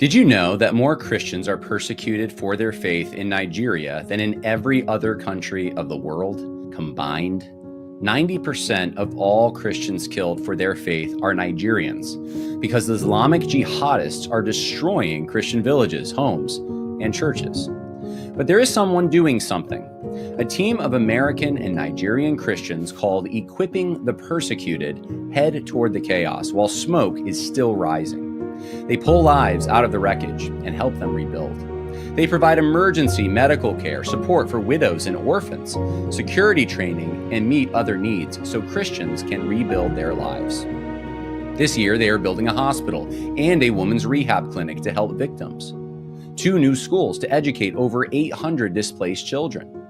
Did you know that more Christians are persecuted for their faith in Nigeria than in every other country of the world combined? 90% of all Christians killed for their faith are Nigerians because the Islamic jihadists are destroying Christian villages, homes, and churches. But there is someone doing something. A team of American and Nigerian Christians called Equipping the Persecuted head toward the chaos while smoke is still rising. They pull lives out of the wreckage and help them rebuild. They provide emergency medical care, support for widows and orphans, security training, and meet other needs so Christians can rebuild their lives. This year, they are building a hospital and a women's rehab clinic to help victims, 2 new schools to educate over 800 displaced children,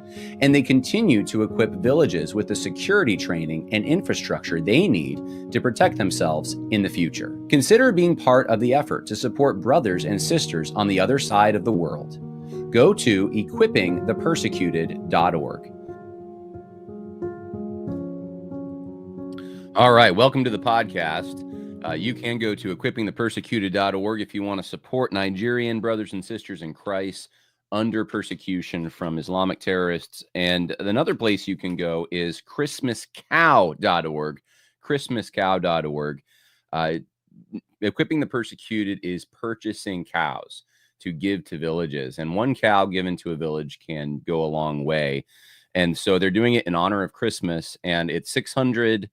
and they continue to equip villages with the security training and infrastructure they need to protect themselves in the future. Consider being part of the effort to support brothers and sisters on the other side of the world. Go to equippingthepersecuted.org. All right, welcome to the podcast. You can go to equippingthepersecuted.org if you want to support Nigerian brothers and sisters in Christ under persecution from Islamic terrorists. And another place you can go is christmascow.org. Christmascow.org. Equipping the Persecuted is purchasing cows to give to villages, and 1 cow given to a village can go a long way. And so they're doing it in honor of Christmas, and it's $600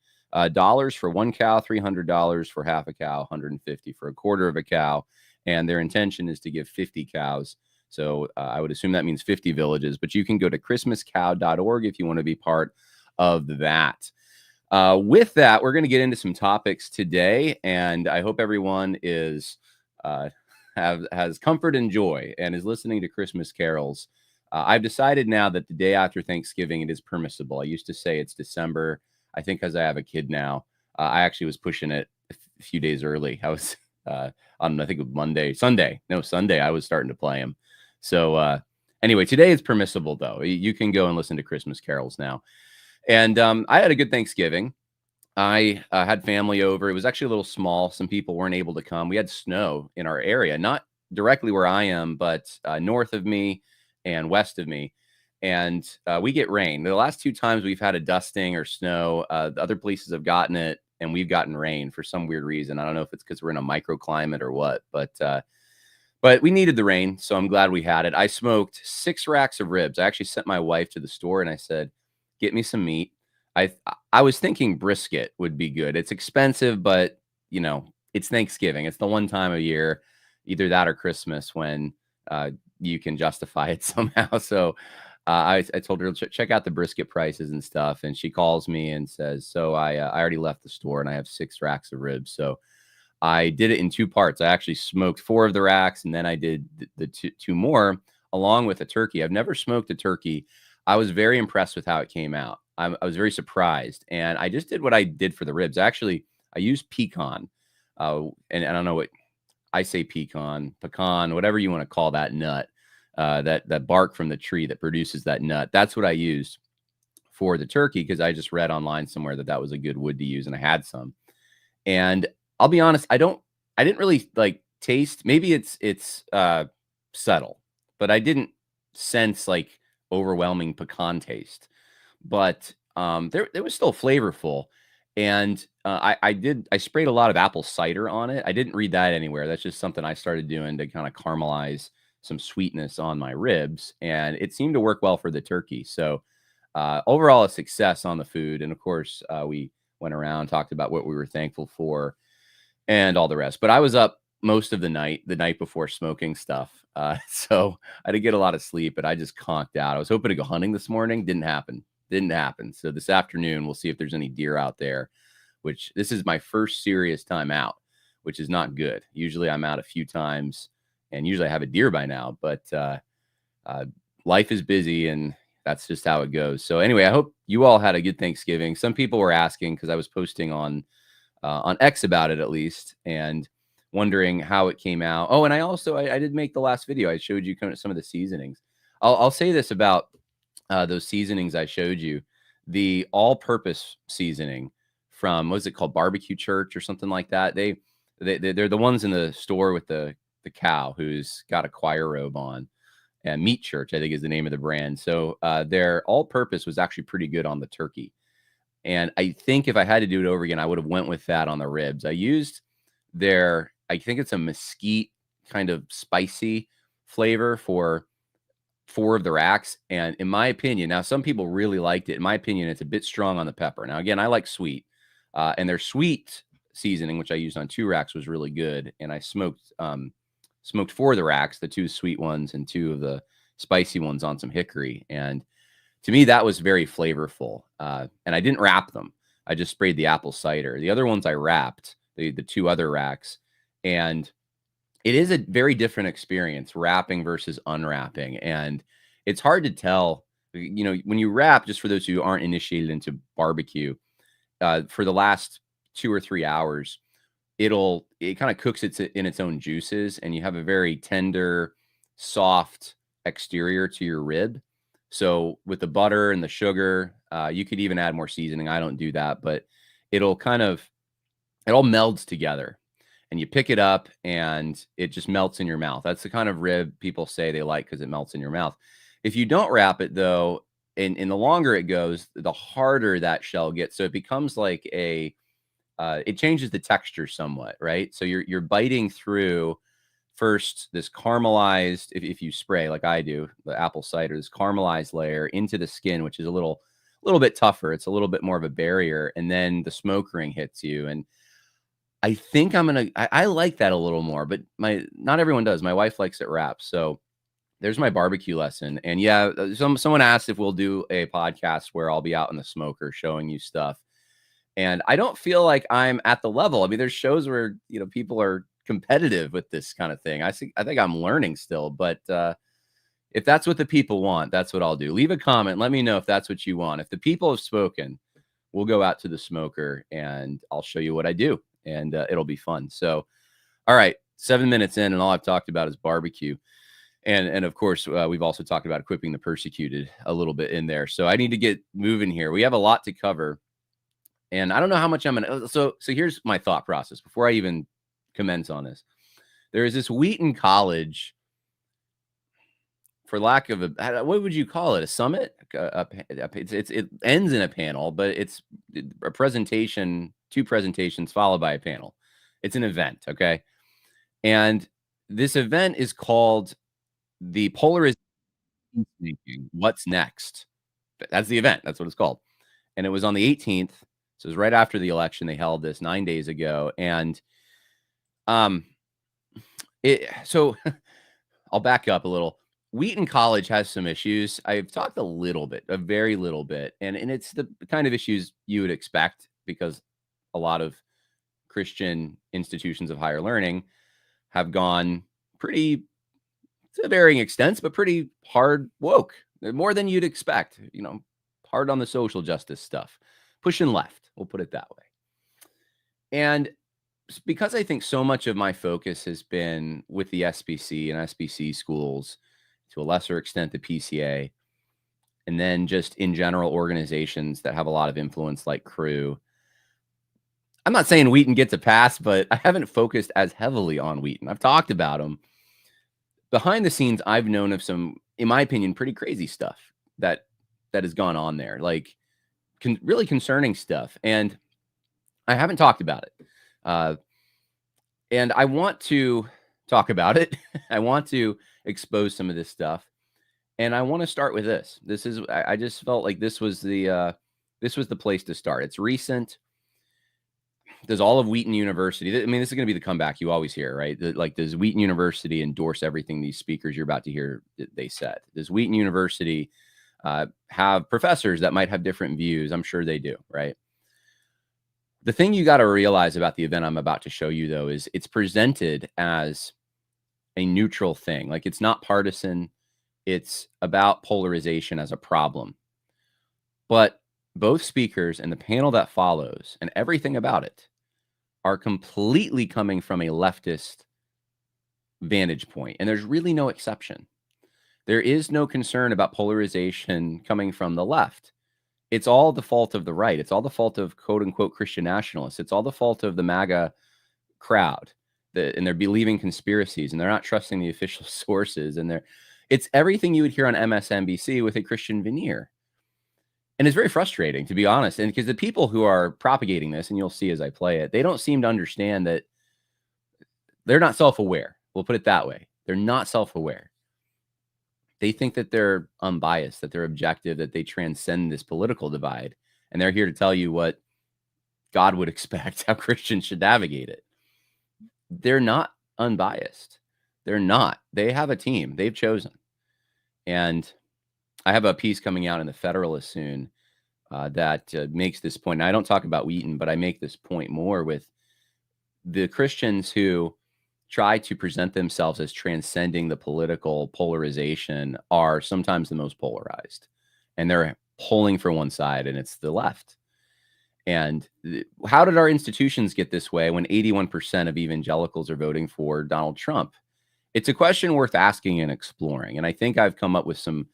for 1 cow, $300 for half a cow, $150 for a quarter of a cow. And their intention is to give 50 cows. So I would assume that means 50 villages, but you can go to christmascow.org if you want to be part of that. With that, we're going to get into some topics today, and I hope everyone is has comfort and joy and is listening to Christmas carols. I've decided now that the day after Thanksgiving, it is permissible. I used to say it's December. I think because I have a kid now, I actually was pushing it a few days early. I was on, I think, Sunday, I was starting to play him. So anyway, today is permissible, though. You can go and listen to Christmas carols now. And I had a good Thanksgiving. I had family over. It was actually a little small. Some people weren't able to come. We had snow in our area, not directly where I am, but north of me and west of me. And we get rain. The last 2 times we've had a dusting or snow, the other places have gotten it, and we've gotten rain for some weird reason. I don't know if it's because we're in a microclimate or what, but we needed the rain, so I'm glad we had it. I smoked 6 racks of ribs. I actually sent my wife to the store and I said, get me some meat. I was thinking brisket would be good. It's expensive, but you know, it's Thanksgiving. It's the one time of year, either that or Christmas, when you can justify it somehow. So I told her, check out the brisket prices and stuff. And she calls me and says, so I already left the store and I have 6 racks of ribs. So I did it in 2 parts. I actually smoked 4 of the racks, and then I did the two more along with a turkey. I've never smoked a turkey. I was very impressed with how it came out. I was very surprised, and I just did what I did for the ribs. Actually, I used pecan, and I don't know what I say, pecan, whatever you want to call that nut, that bark from the tree that produces that nut. That's what I used for the turkey because I just read online somewhere that was a good wood to use, and I had some. And I'll be honest, I didn't really like taste. Maybe it's subtle, but I didn't sense like overwhelming pecan taste. But there was still flavorful, and I sprayed a lot of apple cider on it. I didn't read that anywhere. That's just something I started doing to kind of caramelize some sweetness on my ribs, and it seemed to work well for the turkey. So overall, a success on the food, and of course, we went around, talked about what we were thankful for, and all the rest. But I was up most of the night before smoking stuff. So I didn't get a lot of sleep, but I just conked out. I was hoping to go hunting this morning. Didn't happen. So this afternoon, we'll see if there's any deer out there, which this is my first serious time out, which is not good. Usually I'm out a few times, and usually I have a deer by now, but life is busy, and that's just how it goes. So anyway, I hope you all had a good Thanksgiving. Some people were asking, because I was posting on X about it, at least, and wondering how it came out. Oh, and I did make the last video. I showed you kind of some of the seasonings. I'll say this about those seasonings I showed you. The all-purpose seasoning from, what's it called, Barbecue Church or something like that. They're the ones in the store with the the cow who's got a choir robe on. And Meat Church, I think, is the name of the brand. So their all-purpose was actually pretty good on the turkey. And I think if I had to do it over again, I would have went with that on the ribs. I used their, I think it's a mesquite kind of spicy flavor for 4 of the racks. And in my opinion, now some people really liked it. In my opinion, it's a bit strong on the pepper. Now, again, I like sweet. And their sweet seasoning, which I used on 2 racks, was really good. And I smoked 4 of the racks, the 2 sweet ones and 2 of the spicy ones on some hickory. And to me, that was very flavorful. And I didn't wrap them. I just sprayed the apple cider. The other ones I wrapped, the 2 other racks. And it is a very different experience, wrapping versus unwrapping. And it's hard to tell, when you wrap, just for those who aren't initiated into barbecue, for the last 2 or 3 hours, it kind of cooks it in its own juices, and you have a very tender, soft exterior to your rib. So with the butter and the sugar, you could even add more seasoning. I don't do that, but it all melds together, and you pick it up and it just melts in your mouth. That's the kind of rib people say they like because it melts in your mouth. If you don't wrap it though, and the longer it goes, the harder that shell gets. So it becomes like it changes the texture somewhat, right? So you're biting through first this caramelized, if you spray like I do, the apple cider, this caramelized layer into the skin, which is a little bit tougher. It's a little bit more of a barrier, and then the smoke ring hits you. And I think I like that a little more, but not everyone does. My wife likes it wrapped. So there's my barbecue lesson. And yeah, someone asked if we'll do a podcast where I'll be out in the smoker showing you stuff. And I don't feel like I'm at the level. I mean, there's shows where, people are competitive with this kind of thing. I think I'm learning still, but if that's what the people want, that's what I'll do. Leave a comment. Let me know if that's what you want. If the people have spoken, we'll go out to the smoker and I'll show you what I do, and it'll be fun. So, all right, 7 minutes in, and all I've talked about is barbecue. And of course, we've also talked about equipping the persecuted a little bit in there. So I need to get moving here. We have a lot to cover. And I don't know how much I'm going to. So here's my thought process before I even commence on this. There is this Wheaton College, for lack of what would you call it? A summit? It ends in a panel, but it's a presentation, 2 presentations followed by a panel. It's an event, okay? And this event is called the Polarization. What's next? That's the event. That's what it's called. And it was on the 18th. So it was right after the election. They held this 9 days ago. And so I'll back up a little. Wheaton College has some issues. I've talked a little bit, a very little bit. And it's the kind of issues you would expect, because a lot of Christian institutions of higher learning have gone pretty, to varying extents, but pretty hard woke, more than you'd expect, hard on the social justice stuff, pushing left. We'll put it that way. And because I think so much of my focus has been with the SBC and SBC schools, to a lesser extent, the PCA, and then just in general organizations that have a lot of influence like Crew. I'm not saying Wheaton gets a pass, but I haven't focused as heavily on Wheaton. I've talked about them. Behind the scenes, I've known of some, in my opinion, pretty crazy stuff that has gone on there, like really concerning stuff. And I haven't talked about it. And I want to talk about it. I want to expose some of this stuff. And I want to start with this. I just felt like this was the place to start. It's recent. Does all of Wheaton University, I mean, this is going to be the comeback you always hear, right? Like, does Wheaton University endorse everything these speakers you're about to hear they said? Does Wheaton University have professors that might have different views? I'm sure they do, right? The thing you got to realize about the event I'm about to show you, though, is it's presented as a neutral thing. Like, it's not partisan. It's about polarization as a problem. But both speakers and the panel that follows and everything about it are completely coming from a leftist vantage point. And there's really no exception. There is no concern about polarization coming from the left. It's all the fault of the right. It's all the fault of quote unquote Christian nationalists. It's all the fault of the MAGA crowd. and they're believing conspiracies, and they're not trusting the official sources, and it's everything you would hear on MSNBC with a Christian veneer. And it's very frustrating, to be honest. And because the people who are propagating this, and you'll see as I play it, they don't seem to understand that they're not self-aware. We'll put it that way. They're not self-aware. They think that they're unbiased, that they're objective, that they transcend this political divide. And they're here to tell you what God would expect, how Christians should navigate it. They're not unbiased. They're not. They have a team they've chosen. And I have a piece coming out in the Federalist soon that makes this point. Now, I don't talk about Wheaton, but I make this point more with the Christians who try to present themselves as transcending the political polarization are sometimes the most polarized. And they're pulling for one side, and it's the left. And how did our institutions get this way when 81% of evangelicals are voting for Donald Trump? It's a question worth asking and exploring. And I think I've come up with some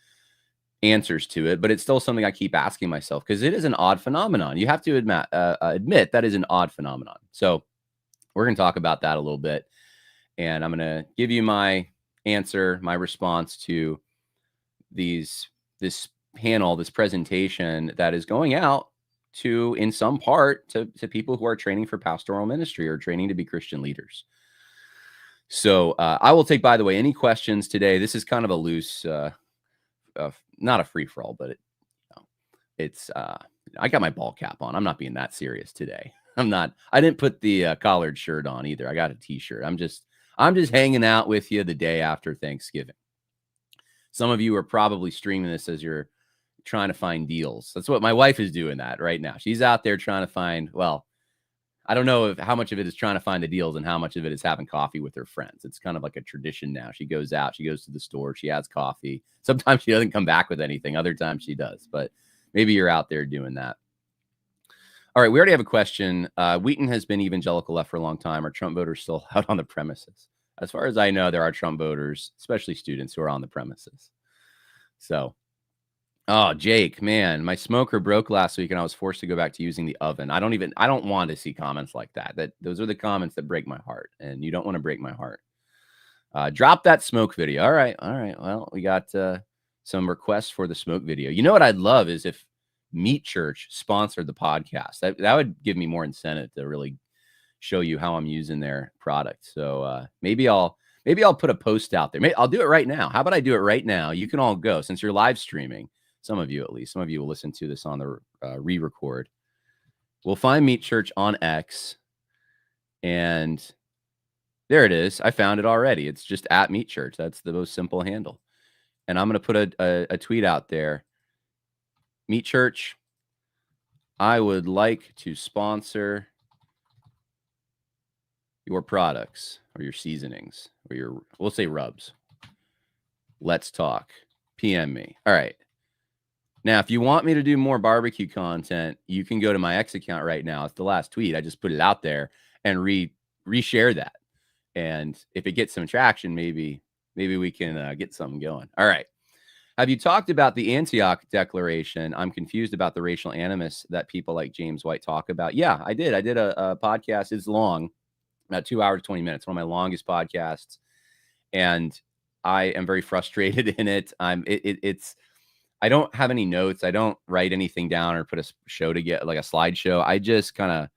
answers to it, but it's still something I keep asking myself because it is an odd phenomenon. You have to admit that is an odd phenomenon. So we're going to talk about that a little bit. And I'm going to give you my answer, my response to this panel, this presentation that is going out to, in some part, to people who are training for pastoral ministry or training to be Christian leaders. So I will take, by the way, any questions today. This is kind of a loose, not a free-for-all, but it's I got my ball cap on. I'm not being that serious today. I didn't put the collared shirt on either. I got a t-shirt. I'm just hanging out with you the day after Thanksgiving. Some of you are probably streaming this as you're trying to find deals. That's what my wife is doing that right now. She's out there trying to find, well, I don't know how much of it is trying to find the deals and how much of it is having coffee with her friends. It's kind of like a tradition now. She goes out, she goes to the store, she has coffee. Sometimes she doesn't come back with anything. Other times she does, but maybe you're out there doing that. All right, we already have a question. Wheaton has been evangelical left for a long time. Are Trump voters still out on the premises? As far as I know, there are Trump voters, especially students, who are on the premises. So, oh, Jake, man, my smoker broke last week and I was forced to go back to using the oven. I don't want to see comments like that. Those are the comments that break my heart, and you don't want to break my heart. Drop that smoke video. All right. Well, we got some requests for the smoke video. You know what I'd love is if Meat Church sponsored the podcast. That would give me more incentive to really show you how I'm using their product. So maybe I'll put a post out there. I'll do it right now. How about I do it right now? You can all go, since you're live streaming. Some of you, at least. Some of you will listen to this on the re-record. We'll find Meat Church on X. And there it is. I found it already. It's just at Meat Church. That's the most simple handle. And I'm going to put a tweet out there. Meat Church, I would like to sponsor your products or your seasonings or we'll say rubs. Let's talk. PM me. All right. Now, if you want me to do more barbecue content, you can go to my X account right now. It's the last tweet. I just put it out there and reshare that. And if it gets some traction, maybe we can get something going. All right. Have you talked about the Antioch Declaration? I'm confused about the racial animus that people like James White talk about. Yeah, I did. I did a podcast. It's long, about 2 hours, 20 minutes. One of my longest podcasts. And I am very frustrated in it. I don't have any notes. I don't write anything down or put a show to get like a slideshow. I just kind of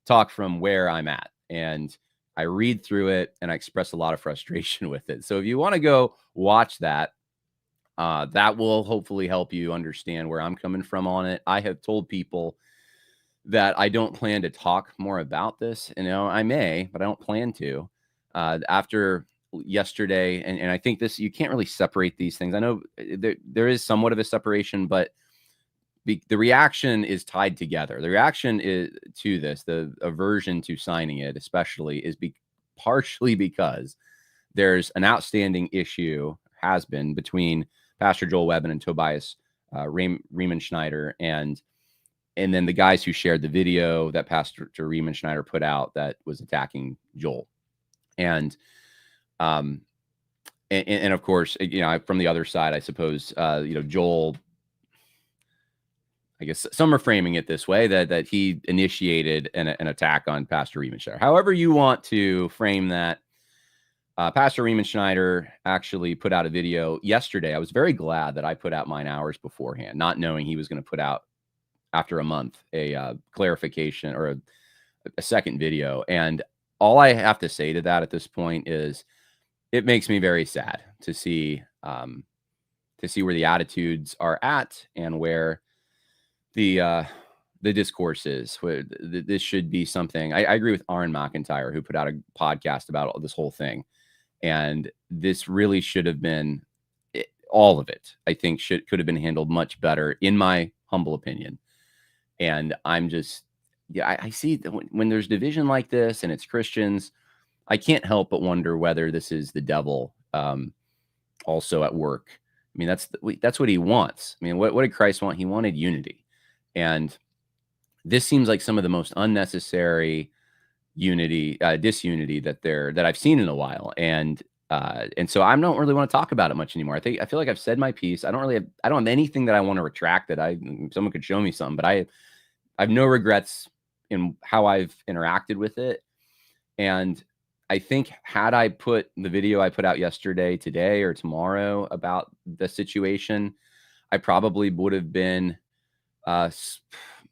talk from where I'm at. And I read through it and I express a lot of frustration with it. So if you want to go watch that, that will hopefully help you understand where I'm coming from on it. I have told people that I don't plan to talk more about this. I may, but I don't plan to. After yesterday, and I think you can't really separate these things. I know there is somewhat of a separation, but the reaction is tied together. The reaction to this, the aversion to signing it, especially, is partially because there's an outstanding issue, has been, between Pastor Joel Webben and Tobias Riemenschneider, and then the guys who shared the video that Pastor Riemenschneider put out that was attacking Joel. And of course, from the other side, I suppose, Joel, I guess some are framing it this way, that he initiated an attack on Pastor Riemenschneider. However you want to frame that, Pastor Riemenschneider actually put out a video yesterday. I was very glad that I put out mine hours beforehand, not knowing he was going to put out after a month a clarification or a second video. And all I have to say to that at this point is it makes me very sad to see where the attitudes are at and where the discourse is. Where this should be something. I agree with Aaron McIntyre, who put out a podcast about this whole thing, and this really should have been all of it. I think could have been handled much better, in my humble opinion. And I'm just, I see that when there's division like this and it's Christians, I can't help but wonder whether this is the devil also at work. I mean, that's what he wants. I mean, what did Christ want? He wanted unity. And this seems like some of the most unnecessary disunity that I've seen in a while. And so I don't really want to talk about it much anymore. I feel like I've said my piece. I don't have anything that I want to retract someone could show me something, but I have no regrets in how I've interacted with it. And I think had I put the video I put out yesterday, today, or tomorrow about the situation, I probably would have been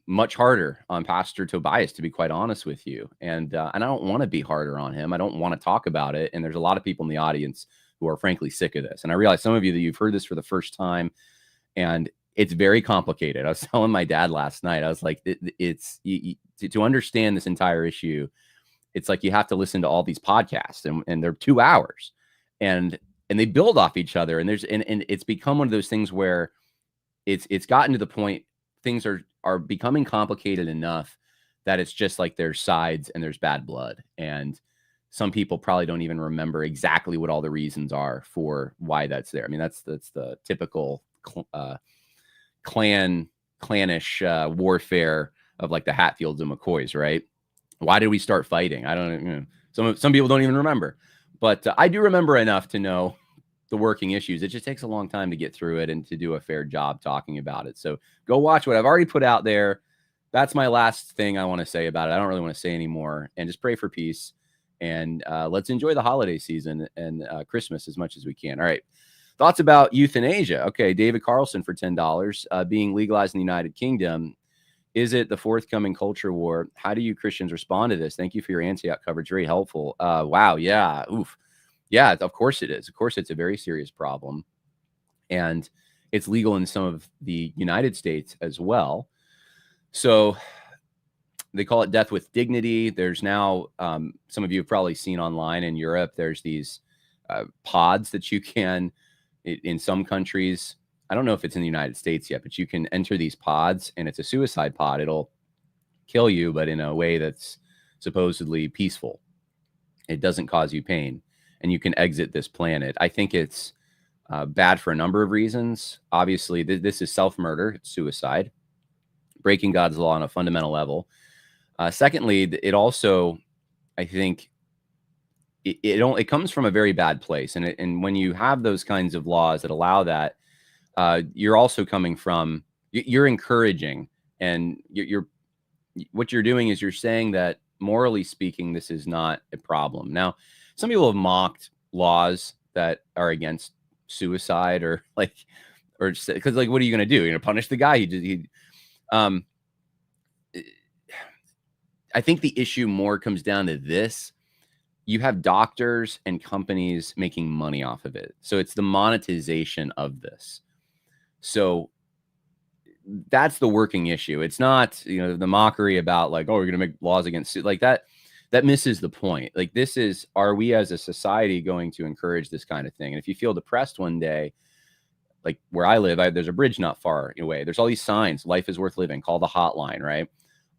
much harder on Pastor Tobias, to be quite honest with you. And I don't want to be harder on him. I don't want to talk about it. And there's a lot of people in the audience who are frankly sick of this. And I realize some of you that you've heard this for the first time, and it's very complicated. I was telling my dad last night, I was like, to understand this entire issue, it's like you have to listen to all these podcasts, and they're 2 hours, and they build off each other. And it's become one of those things where it's gotten to the point things are becoming complicated enough that it's just like there's sides and there's bad blood. And some people probably don't even remember exactly what all the reasons are for why that's there. I mean, that's the typical clannish warfare of like the Hatfields and McCoys, right? Why did we start fighting? I don't know. Some people don't even remember, but I do remember enough to know the working issues. It just takes a long time to get through it and to do a fair job talking about it. So go watch what I've already put out there. That's my last thing I want to say about it. I don't really want to say anymore, and just pray for peace. And let's enjoy the holiday season and Christmas as much as we can. All right. Thoughts about euthanasia. Okay. David Carlson for $10 being legalized in the United Kingdom. Is it the forthcoming culture war? How do you Christians respond to this? Thank you for your Antioch coverage. Very helpful. Wow. Yeah. Oof. Yeah, of course it is. Of course, it's a very serious problem. And it's legal in some of the United States as well. So they call it death with dignity. There's now, some of you have probably seen online in Europe, there's these pods that you can, in some countries, I don't know if it's in the United States yet, but you can enter these pods, and it's a suicide pod. It'll kill you, but in a way that's supposedly peaceful. It doesn't cause you pain, and you can exit this planet. I think it's bad for a number of reasons. Obviously, this is self-murder. It's suicide, breaking God's law on a fundamental level. Secondly, it also, I think, it comes from a very bad place. And when you have those kinds of laws that allow that, you're also coming from, you're encouraging, and what you're doing is you're saying that morally speaking, this is not a problem. Now, some people have mocked laws that are against suicide, or because what are you going to do? You're going to punish the guy? I think the issue more comes down to this. You have doctors and companies making money off of it. So it's the monetization of this. So that's the working issue. It's not, the mockery about like, oh, we're going to make laws against like that. That misses the point. Like, this is, are we as a society going to encourage this kind of thing? And if you feel depressed one day, like where I live, there's a bridge not far away. There's all these signs, life is worth living, call the hotline, right?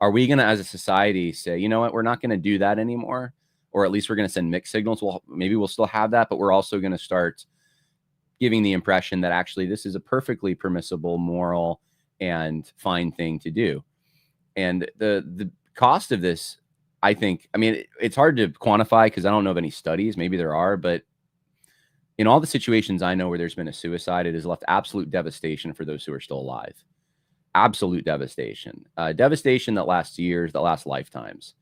Are we going to, as a society, say, you know what, we're not going to do that anymore? Or at least we're going to send mixed signals. Well, maybe we'll still have that, but we're also going to start giving the impression that actually this is a perfectly permissible, moral, and fine thing to do. And the cost of this, I think, it's hard to quantify because I don't know of any studies. Maybe there are, but in all the situations I know where there's been a suicide, it has left absolute devastation for those who are still alive. absolute devastation, devastation that lasts years, that lasts lifetimes.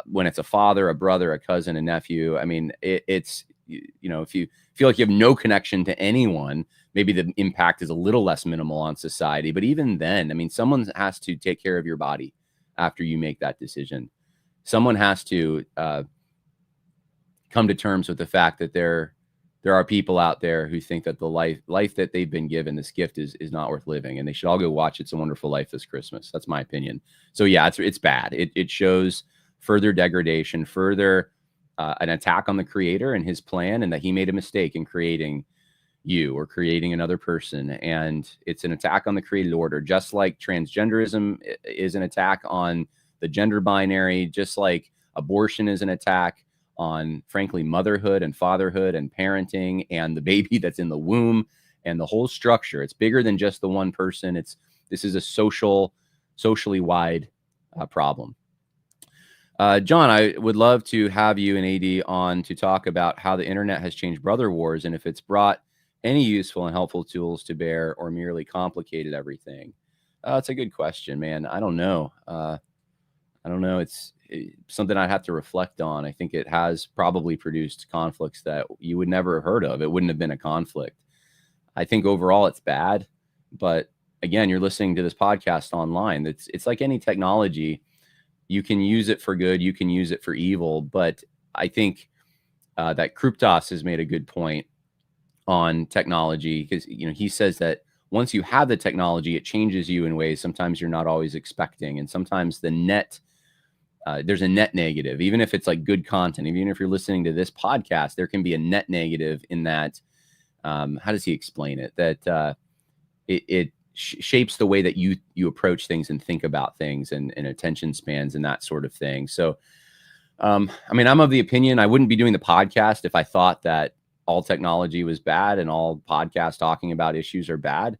When it's a father, a brother, a cousin, a nephew, I mean, it's, you know, if you feel like you have no connection to anyone, maybe the impact is a little less minimal on society. But even then, I mean, someone has to take care of your body after you make that decision. Someone has to come to terms with the fact that there are people out there who think that the life that they've been given, this gift, is not worth living, and they should all go watch It's a Wonderful Life this Christmas. That's my opinion. So yeah, it's bad. It shows further degradation, further an attack on the creator and his plan, and that he made a mistake in creating you or creating another person. And it's an attack on the created order, just like transgenderism is an attack on the gender binary, just like abortion is an attack on, frankly, motherhood and fatherhood and parenting and the baby that's in the womb and the whole structure. It's bigger than just the one person. This is a socially wide problem. John, I would love to have you and AD on to talk about how the internet has changed brother wars and if it's brought any useful and helpful tools to bear or merely complicated everything. That's a good question, man. I don't know. It's something I'd have to reflect on. I think it has probably produced conflicts that you would never have heard of. It wouldn't have been a conflict. I think overall it's bad, but again, you're listening to this podcast online. It's like any technology. You can use it for good, you can use it for evil, but I think that Kruptas has made a good point on technology, because he says that once you have the technology, it changes you in ways sometimes you're not always expecting, and sometimes the net there's a net negative, even if it's like good content. Even if you're listening to this podcast, there can be a net negative in that. How does he explain it? That it shapes the way that you approach things and think about things, and attention spans and that sort of thing. So, I mean, I'm of the opinion I wouldn't be doing the podcast if I thought that all technology was bad and all podcasts talking about issues are bad.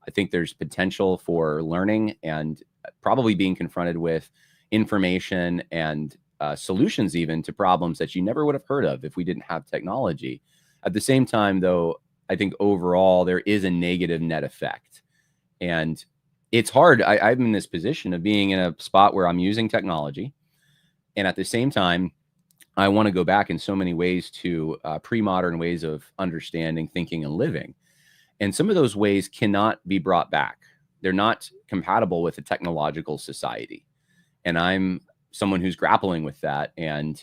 I think there's potential for learning and probably being confronted with information and solutions even to problems that you never would have heard of if we didn't have technology. At the same time, though, I think overall there is a negative net effect. And it's hard. I'm in this position of being in a spot where I'm using technology. And at the same time, I want to go back in so many ways to pre-modern ways of understanding, thinking, and living. And some of those ways cannot be brought back. They're not compatible with a technological society. And I'm someone who's grappling with that and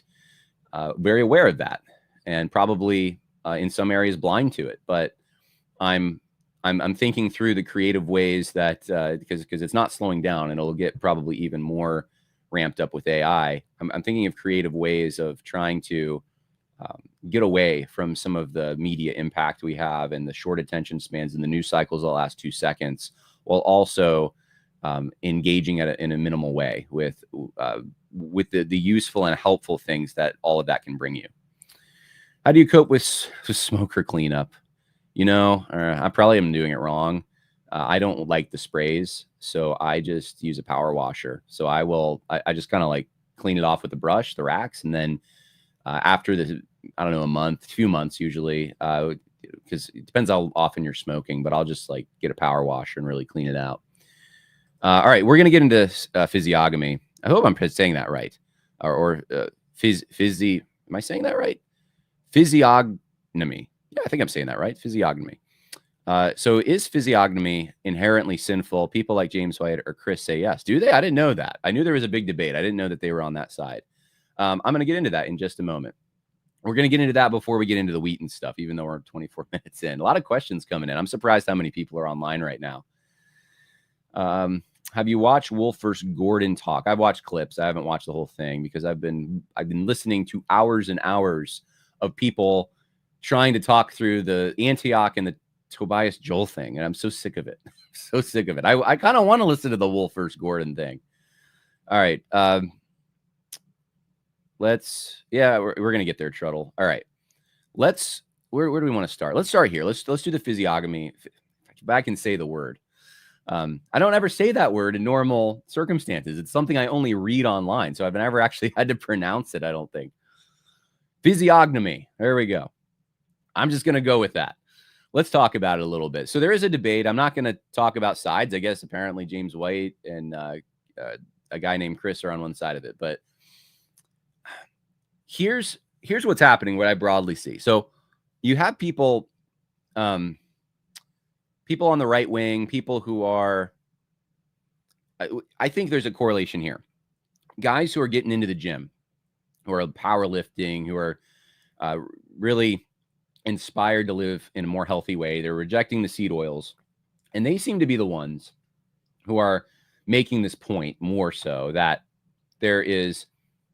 very aware of that, and probably in some areas blind to it. But I'm thinking through the creative ways that because it's not slowing down, and it'll get probably even more ramped up with AI. I'm thinking of creative ways of trying to get away from some of the media impact we have and the short attention spans and the news cycles that last 2 seconds, while also engaging in a minimal way with the useful and helpful things that all of that can bring you. How do you cope with smoker cleanup? I probably am doing it wrong. I don't like the sprays, so I just use a power washer. So I just kind of like clean it off with the brush, the racks, and then after a few months usually, because it depends how often you're smoking, but I'll just like get a power washer and really clean it out. All right, we're gonna get into physiognomy. I hope I'm saying that right, or am I saying that right? Physiognomy. Yeah, I think I'm saying that right. Physiognomy. So is physiognomy inherently sinful? People like James White or Chris say yes. Do they? I didn't know that. I knew there was a big debate. I didn't know that they were on that side. I'm going to get into that in just a moment. We're going to get into that before we get into the Wheaton stuff, even though we're 24 minutes in. A lot of questions coming in. I'm surprised how many people are online right now. Have you watched Wolf vs. Gordon talk? I've watched clips. I haven't watched the whole thing because I've been listening to hours and hours of people trying to talk through the Antioch and the Tobias Joel thing, and I'm so sick of it. So sick of it. I kind of want to listen to the Wolf vs. Gordon thing. All right. We're going to get there, Truttle. All right. Where do we want to start? Let's start here. Let's do the physiognomy. If I can say the word. I don't ever say that word in normal circumstances. It's something I only read online, so I've never actually had to pronounce it, I don't think. Physiognomy. There we go. I'm just going to go with that. let's talk about it a little bit. So there is a debate. I'm not going to talk about sides. I guess apparently James White and a guy named Chris are on one side of it. But here's what's happening, what I broadly see. So you have people on the right wing, people who are, I think there's a correlation here. Guys who are getting into the gym, who are powerlifting, who are really inspired to live in a more healthy way. They're rejecting the seed oils. And they seem to be the ones who are making this point more so that there is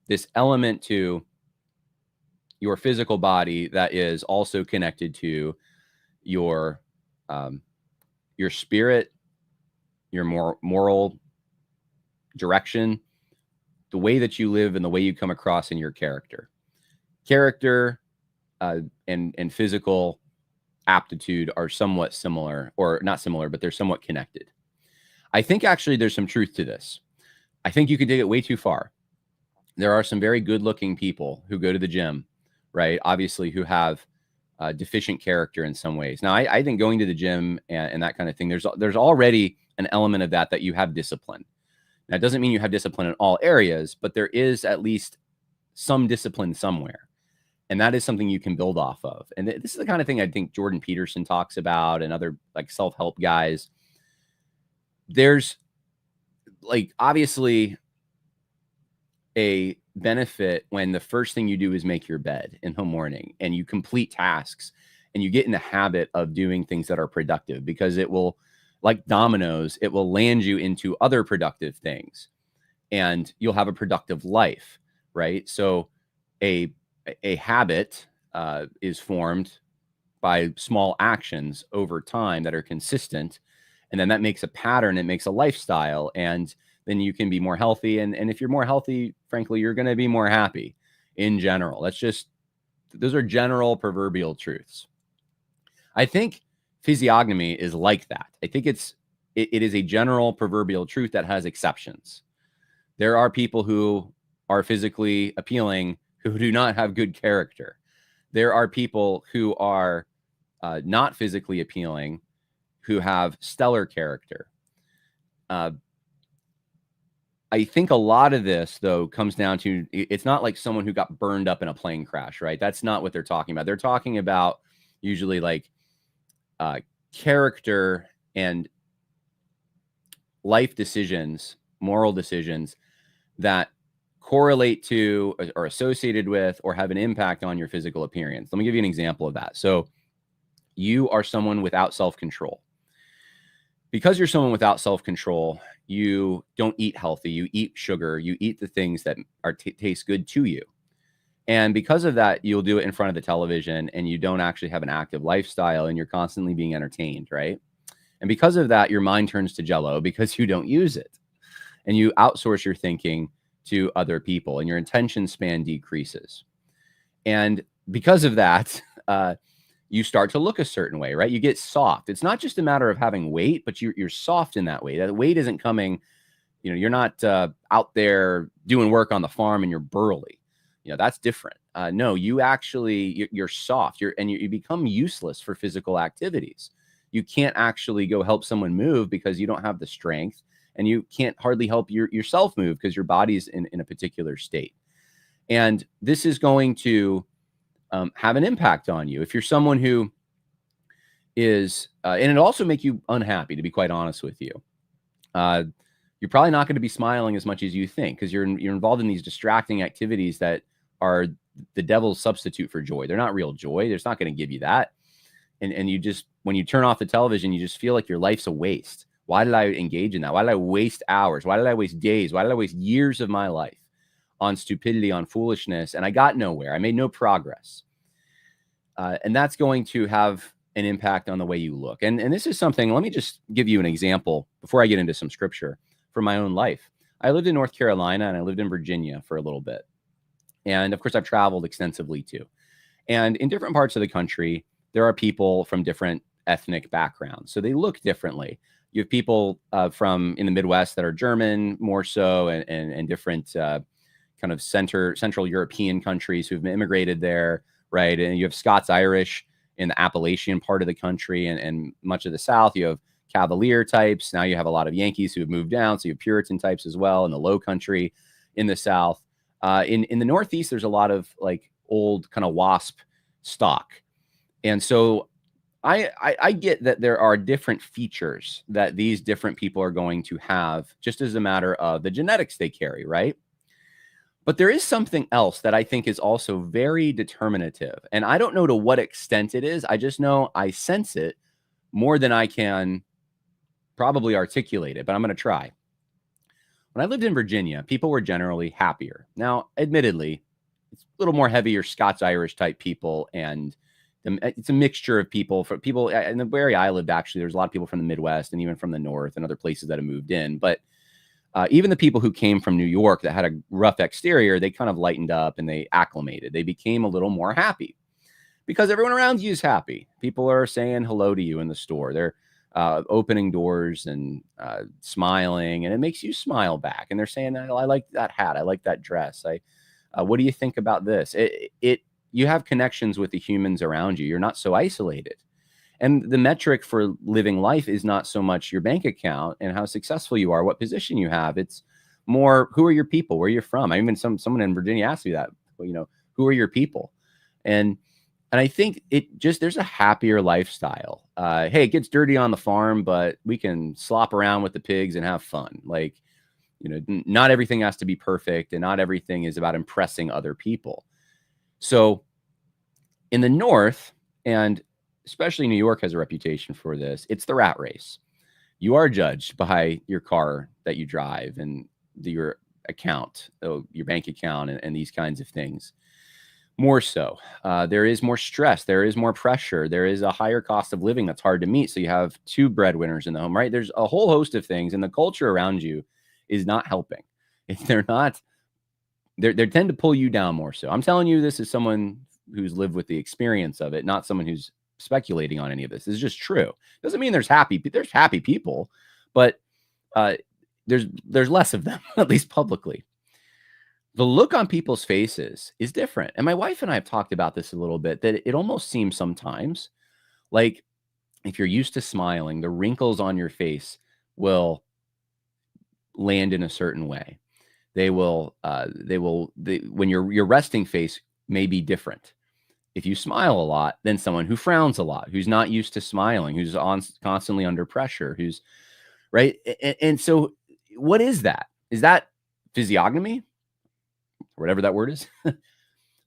this element to your physical body that is also connected to your spirit, your moral direction, the way that you live and the way you come across in your character. Character and physical aptitude are somewhat similar, or not similar, but they're somewhat connected. I think actually there's some truth to this. I think you could dig it way too far. There are some very good-looking people who go to the gym, right? Obviously, who have deficient character in some ways. Now, I think going to the gym and that kind of thing, there's already an element of that you have discipline. Now, it doesn't mean you have discipline in all areas, but there is at least some discipline somewhere. And that is something you can build off of. And this is the kind of thing I think Jordan Peterson talks about and other like self-help guys. There's like obviously a benefit when the first thing you do is make your bed in the morning and you complete tasks and you get in the habit of doing things that are productive, because it will, like dominoes, it will land you into other productive things and you'll have a productive life, right? So a habit is formed by small actions over time that are consistent. And then that makes a pattern, it makes a lifestyle, and then you can be more healthy. And if you're more healthy, frankly, you're going to be more happy in general. Those are general proverbial truths. I think physiognomy is like that. I think it is a general proverbial truth that has exceptions. There are people who are physically appealing who do not have good character. There are people who are not physically appealing who have stellar character. I think a lot of this, though, comes down to, it's not like someone who got burned up in a plane crash, right? That's not what they're talking about. They're talking about usually like character and life decisions, moral decisions that correlate to or associated with or have an impact on your physical appearance. Let me give you an example of that. So you are someone without self-control. Because you're someone without self-control, you don't eat healthy. You eat sugar. You eat the things that taste good to you. And because of that, you'll do it in front of the television and you don't actually have an active lifestyle and you're constantly being entertained, right? And because of that, your mind turns to jello because you don't use it. And you outsource your thinking to other people and your attention span decreases. And because of that, you start to look a certain way, right? You get soft. It's not just a matter of having weight, but you're soft in that way. That weight isn't coming, you're not out there doing work on the farm and you're burly. That's different. No, you actually, you're soft. You become useless for physical activities. You can't actually go help someone move because you don't have the strength, and you can't hardly help yourself move because your body's in a particular state. And this is going to have an impact on you. If you're someone who is, and it also make you unhappy, to be quite honest with you. You're probably not going to be smiling as much as you think because you're involved in these distracting activities that are the devil's substitute for joy. They're not real joy. It's not going to give you that. And you just, when you turn off the television, you just feel like your life's a waste. Why did I engage in that? Why did I waste hours? Why did I waste days? Why did I waste years of my life on stupidity, on foolishness? And I got nowhere. I made no progress. And that's going to have an impact on the way you look. And this is something, let me just give you an example before I get into some scripture from my own life. I lived in North Carolina and I lived in Virginia for a little bit. And of course, I've traveled extensively too. And in different parts of the country, there are people from different ethnic backgrounds. So they look differently. You have people from in the Midwest that are German more so, and different kind of Central European countries who've immigrated there, right? And you have Scots Irish in the Appalachian part of the country and much of the South, you have Cavalier types. Now you have a lot of Yankees who have moved down. So you have Puritan types as well in the Low Country in the South. In the Northeast, there's a lot of like old kind of WASP stock. And so I get that there are different features that these different people are going to have just as a matter of the genetics they carry, right? But there is something else that I think is also very determinative. And I don't know to what extent it is. I just know I sense it more than I can probably articulate it, but I'm going to try. When I lived in Virginia, people were generally happier. Now, admittedly, it's a little more heavier Scots-Irish type people, and it's a mixture of people. For people in the area I lived, actually, there's a lot of people from the Midwest and even from the North and other places that have moved in. But even the people who came from New York that had a rough exterior, they kind of lightened up and they acclimated. They became a little more happy because everyone around you is happy. People are saying hello to you in the store. They're opening doors and smiling, and it makes you smile back. And they're saying, I like that hat. I like that dress. What do you think about this? You have connections with the humans around you. You're not so isolated. And the metric for living life is not so much your bank account and how successful you are, what position you have. It's more, who are your people, where you're from. I even someone in Virginia asked me that, who are your people? And I think there's a happier lifestyle. Hey, it gets dirty on the farm, but we can slop around with the pigs and have fun. Like, not everything has to be perfect, and not everything is about impressing other people. So in the North, and especially New York has a reputation for this, it's the rat race. You are judged by your car that you drive and your account, your bank account, and these kinds of things. More so, there is more stress. There is more pressure. There is a higher cost of living that's hard to meet. So you have two breadwinners in the home, right? There's a whole host of things, and the culture around you is not helping. If they're not, they tend to pull you down more so. I'm telling you this as someone who's lived with the experience of it, not someone who's speculating on any of this. It's just true. Doesn't mean there's happy people, but there's less of them, at least publicly. The look on people's faces is different. And my wife and I have talked about this a little bit, that it almost seems sometimes like if you're used to smiling, the wrinkles on your face will land in a certain way. When your resting face may be different. If you smile a lot, than someone who frowns a lot, who's not used to smiling, who's constantly under pressure, who's right. And so what is that? Is that physiognomy? Whatever that word is.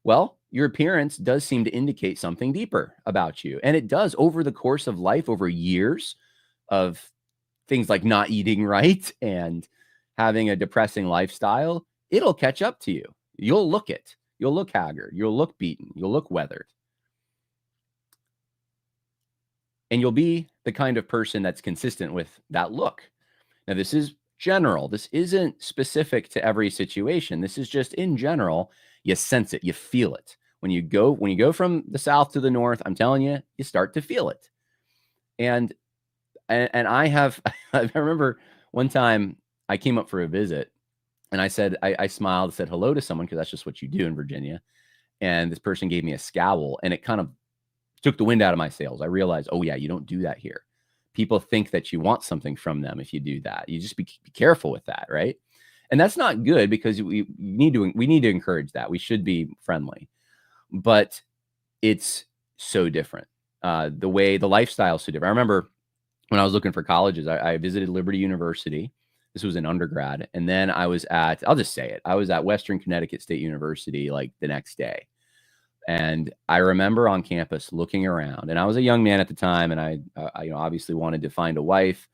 Well, your appearance does seem to indicate something deeper about you. And it does over the course of life, over years of things like not eating right and having a depressing lifestyle, it'll catch up to you. You'll look it. You'll look haggard. You'll look beaten. You'll look weathered. And you'll be the kind of person that's consistent with that look. Now, this is general. This isn't specific to every situation. This is just in general. You sense it. You feel it. When you go from the South to the North, I'm telling you, you start to feel it. And I remember one time I came up for a visit, and I said, I smiled, said hello to someone, because that's just what you do in Virginia. And this person gave me a scowl, and it kind of took the wind out of my sails. I realized, oh yeah, you don't do that here. People think that you want something from them if you do that. You just be careful with that, right? And that's not good, because we need to encourage that. We should be friendly, but it's so different. The lifestyle is so different. I remember when I was looking for colleges, I visited Liberty University. This was an undergrad. And then I was I'll just say it. I was at Western Connecticut State University like the next day. And I remember on campus looking around, and I was a young man at the time, and I obviously wanted to find a wife.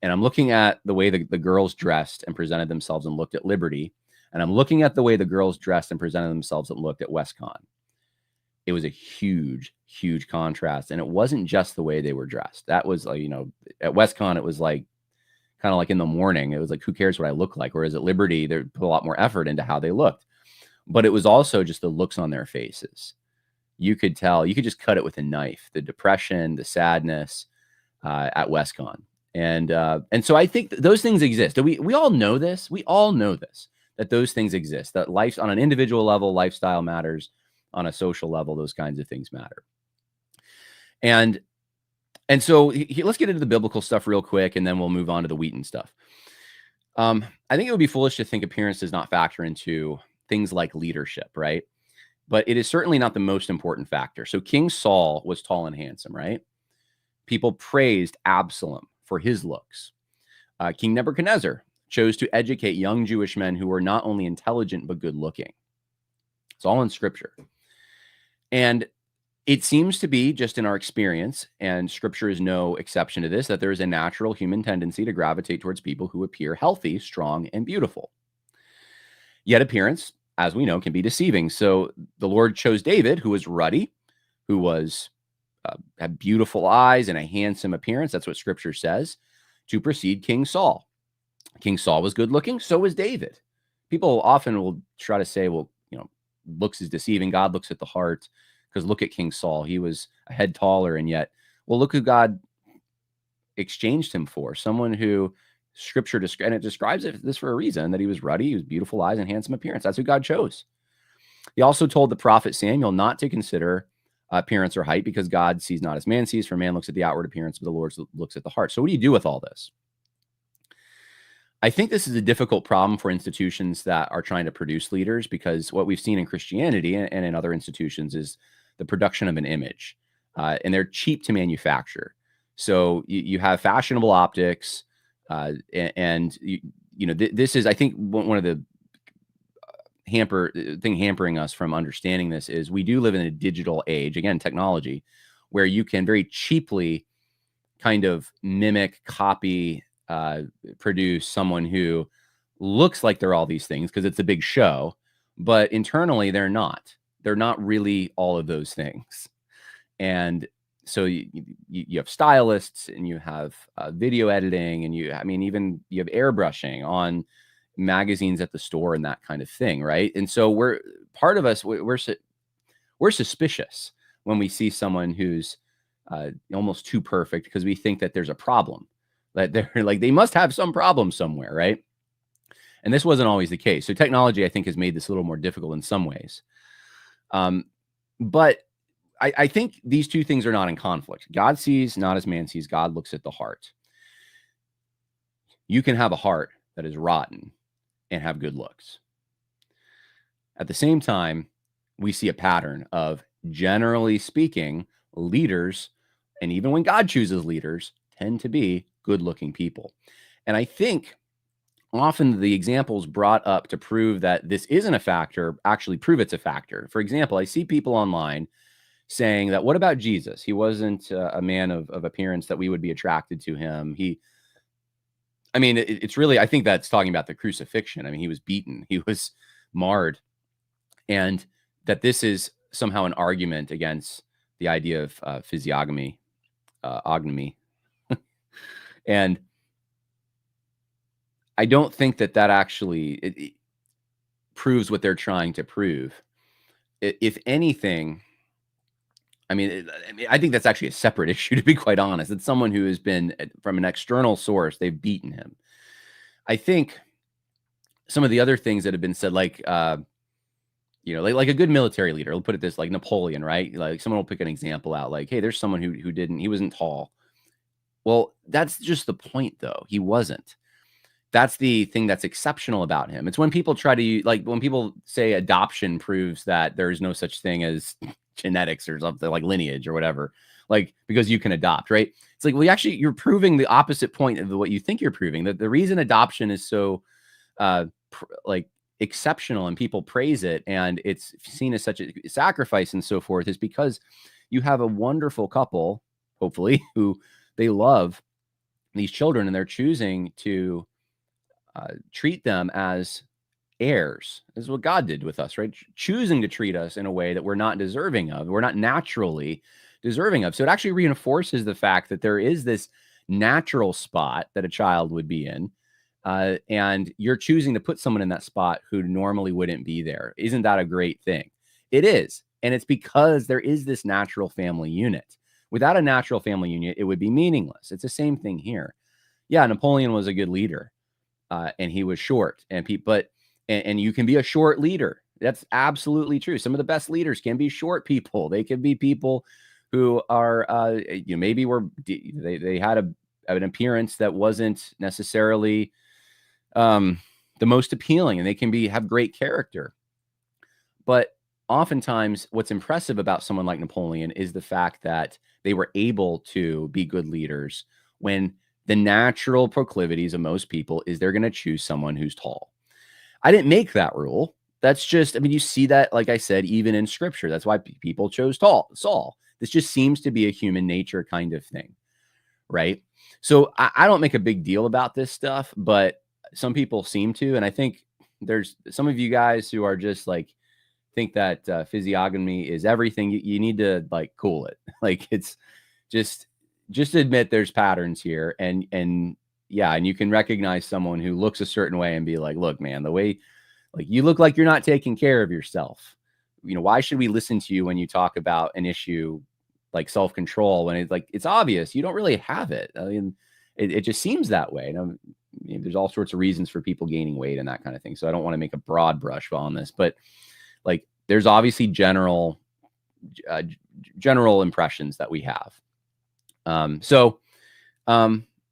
And I'm looking at the way the girls dressed and presented themselves and looked at Liberty. And I'm looking at the way the girls dressed and presented themselves and looked at WestCon. It was a huge, huge contrast. And it wasn't just the way they were dressed. That was like, at WestCon, it was like kind of like in the morning. It was like, who cares what I look like? Whereas at Liberty, they put a lot more effort into how they looked. But it was also just the looks on their faces. You could tell, you could just cut it with a knife, the depression, the sadness at WestCon. And so I think those things exist. We all know this. We all know this, that those things exist, that life on an individual level, lifestyle matters. On a social level, those kinds of things matter. And so let's get into the biblical stuff real quick, and then we'll move on to the Wheaton stuff. I think it would be foolish to think appearance does not factor into things like leadership, right? But it is certainly not the most important factor. So King Saul was tall and handsome, right? People praised Absalom for his looks. King Nebuchadnezzar chose to educate young Jewish men who were not only intelligent but good looking. It's all in scripture. And it seems to be, just in our experience, and scripture is no exception to this, that there is a natural human tendency to gravitate towards people who appear healthy, strong, and beautiful. Yet appearance, as we know, can be deceiving. So the Lord chose David, who was ruddy, who was had beautiful eyes and a handsome appearance. That's what scripture says, to precede King Saul. King Saul was good looking. So was David. People often will try to say, well, looks is deceiving. God looks at the heart. Because look at King Saul. He was a head taller, and yet, well, look who God exchanged him for. Someone who scripture and it describes this for a reason, that he was ruddy, he was beautiful eyes and handsome appearance. That's who God chose. He also told the prophet Samuel not to consider appearance or height, because God sees not as man sees, for man looks at the outward appearance, but the Lord looks at the heart. So what do you do with all this? I think this is a difficult problem for institutions that are trying to produce leaders, because what we've seen in Christianity and in other institutions is the production of an image, and they're cheap to manufacture. So you have fashionable optics, and this is, I think, one of the hampering us from understanding this is we do live in a digital age, again, technology, where you can very cheaply kind of mimic, copy, produce someone who looks like they're all these things because it's a big show, but internally they're not. They're not really all of those things. And so you have stylists, and you have video editing, and even you have airbrushing on magazines at the store and that kind of thing, right? And so we're suspicious when we see someone who's almost too perfect, because we think that there's a problem, that they're like, they must have some problem somewhere, right? And this wasn't always the case. So technology, I think, has made this a little more difficult in some ways. But I think these two things are not in conflict. God sees not as man sees. God looks at the heart. You can have a heart that is rotten and have good looks. At the same time, we see a pattern of, generally speaking, leaders, and even when God chooses leaders, tend to be good-looking people. And I think often the examples brought up to prove that this isn't a factor actually prove it's a factor. For example, I see people online saying that, what about Jesus? He wasn't a man of appearance that we would be attracted to him. It's really, I think that's talking about the crucifixion. I mean, he was beaten, he was marred, and that this is somehow an argument against the idea of physiognomy, ognomy. And I don't think that actually it proves what they're trying to prove. If anything, I think that's actually a separate issue, to be quite honest. It's someone who has been, from an external source, they've beaten him. I think some of the other things that have been said, like a good military leader, we'll put it this, like Napoleon, right? Like someone will pick an example out, like, hey, there's someone he wasn't tall. Well, that's just the point, though. He wasn't. That's the thing that's exceptional about him. It's when people when people say adoption proves that there's no such thing as genetics or something, like lineage or whatever, like, because you can adopt, right? It's like, well, actually, you're proving the opposite point of what you think you're proving. That the reason adoption is so exceptional and people praise it, and it's seen as such a sacrifice and so forth, is because you have a wonderful couple, hopefully, who they love these children, and they're choosing to treat them as heirs. This is what God did with us, right? Choosing to treat us in a way that we're not deserving of, we're not naturally deserving of. So it actually reinforces the fact that there is this natural spot that a child would be in, and you're choosing to put someone in that spot who normally wouldn't be there. Isn't that a great thing? It is. And it's because there is this natural family unit. Without a natural family unit, it would be meaningless. It's the same thing here. Yeah, Napoleon was a good leader, and he was short, and you can be a short leader. That's absolutely true. Some of the best leaders can be short people. They can be people who are, maybe they had an appearance that wasn't necessarily the most appealing, and they can have great character. But oftentimes, what's impressive about someone like Napoleon is the fact that they were able to be good leaders when the natural proclivities of most people is they're going to choose someone who's tall. I didn't make that rule. That's just, I mean, you see that, like I said, even in scripture. That's why people chose Saul. This just seems to be a human nature kind of thing, right? So I don't make a big deal about this stuff, but some people seem to. And I think there's some of you guys who are just like, think that physiognomy is everything. You need to like cool it. Like it's just admit there's patterns here, and yeah, and you can recognize someone who looks a certain way and be like, look, man, the way like you look like you're not taking care of yourself. Why should we listen to you when you talk about an issue like self-control when it's like it's obvious you don't really have it? I mean, it just seems that way. There's all sorts of reasons for people gaining weight and that kind of thing. So I don't want to make a broad brush on this, but like there's obviously general impressions that we have.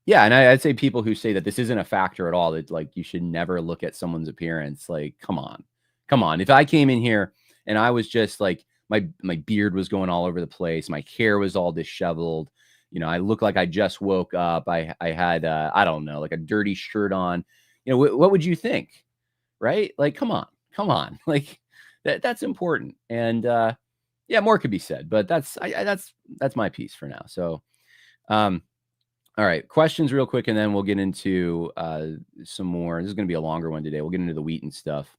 Yeah, and I'd say people who say that this isn't a factor at all, that like you should never look at someone's appearance. Like, come on. If I came in here and I was just like my beard was going all over the place, my hair was all disheveled, I looked like I just woke up. I had I don't know, like a dirty shirt on. What would you think, right? Like, come on, like that's important. And yeah, more could be said, but that's my piece for now. So, all right, questions real quick, and then we'll get into some more. This is going to be a longer one today. We'll get into the Wheaton stuff.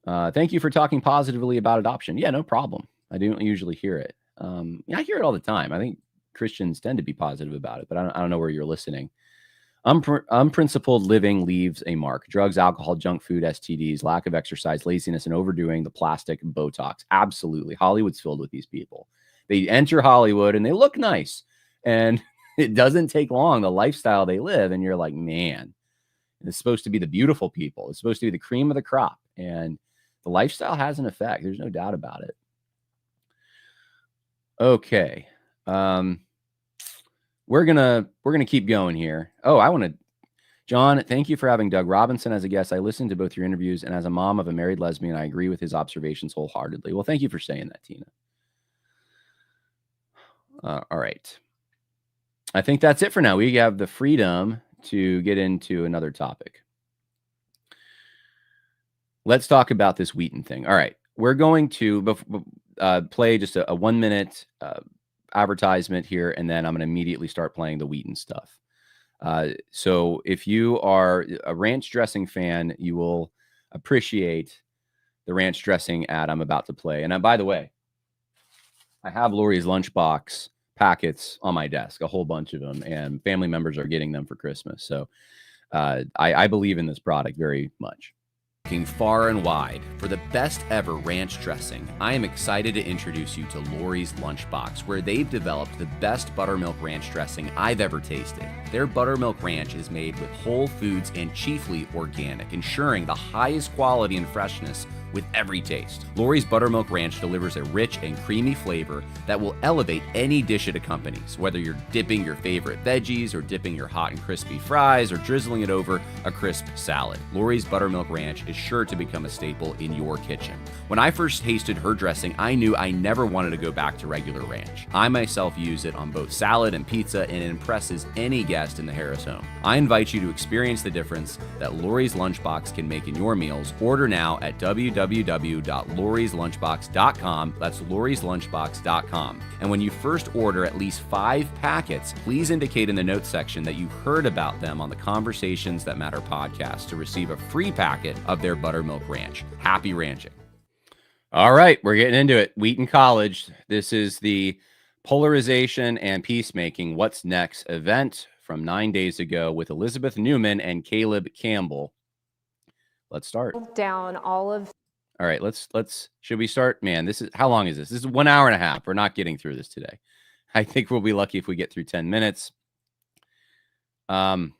Thank you for talking positively about adoption. Yeah, no problem. I don't usually hear it. I hear it all the time. I think Christians tend to be positive about it, but I don't know where you're listening. Unprincipled living leaves a mark. Drugs, alcohol, junk food, STDs, lack of exercise, laziness, and overdoing the plastic Botox. Absolutely. Hollywood's filled with these people. They enter Hollywood and they look nice. And it doesn't take long, the lifestyle they live. And you're like, man, it's supposed to be the beautiful people. It's supposed to be the cream of the crop. And the lifestyle has an effect. There's no doubt about it. Okay. We're gonna keep going here. Oh, John, thank you for having Doug Robinson as a guest. I listened to both your interviews, and as a mom of a married lesbian, I agree with his observations wholeheartedly. Well, thank you for saying that, Tina. All right. I think that's it for now. We have the freedom to get into another topic. Let's talk about this Wheaton thing. All right. We're going to play just a 1 minute advertisement here, and then I'm going to immediately start playing the Wheaton stuff. So if you are a ranch dressing fan, you will appreciate the ranch dressing ad I'm about to play. And by the way, I have Lori's lunchbox packets on my desk, a whole bunch of them, and family members are getting them for Christmas. So I believe in this product very much. Looking far and wide for the best ever ranch dressing, I am excited to introduce you to Lori's Lunchbox, where they've developed the best buttermilk ranch dressing I've ever tasted. Their buttermilk ranch is made with whole foods and chiefly organic, ensuring the highest quality and freshness with every taste. Lori's Buttermilk Ranch delivers a rich and creamy flavor that will elevate any dish it accompanies, whether you're dipping your favorite veggies or dipping your hot and crispy fries or drizzling it over a crisp salad. Lori's Buttermilk Ranch is sure to become a staple in your kitchen. When I first tasted her dressing, I knew I never wanted to go back to regular ranch. I myself use it on both salad and pizza, and it impresses any guest in the Harris home. I invite you to experience the difference that Lori's Lunchbox can make in your meals. Order now at www.lorislunchbox.com. That's lorislunchbox.com. And when you first order at least 5 packets, please indicate in the notes section that you heard about them on the Conversations That Matter podcast to receive a free packet of their buttermilk ranch. Happy ranching. All right, we're getting into it. Wheaton College. This is the Polarization and Peacemaking What's Next event from 9 days ago with Elizabeth Newman and Caleb Campbell. Let's start. Down all of. All right, let's should we start? Man, how long is this? This is 1 hour and a half. We're not getting through this today. I think we'll be lucky if we get through 10 minutes. Man,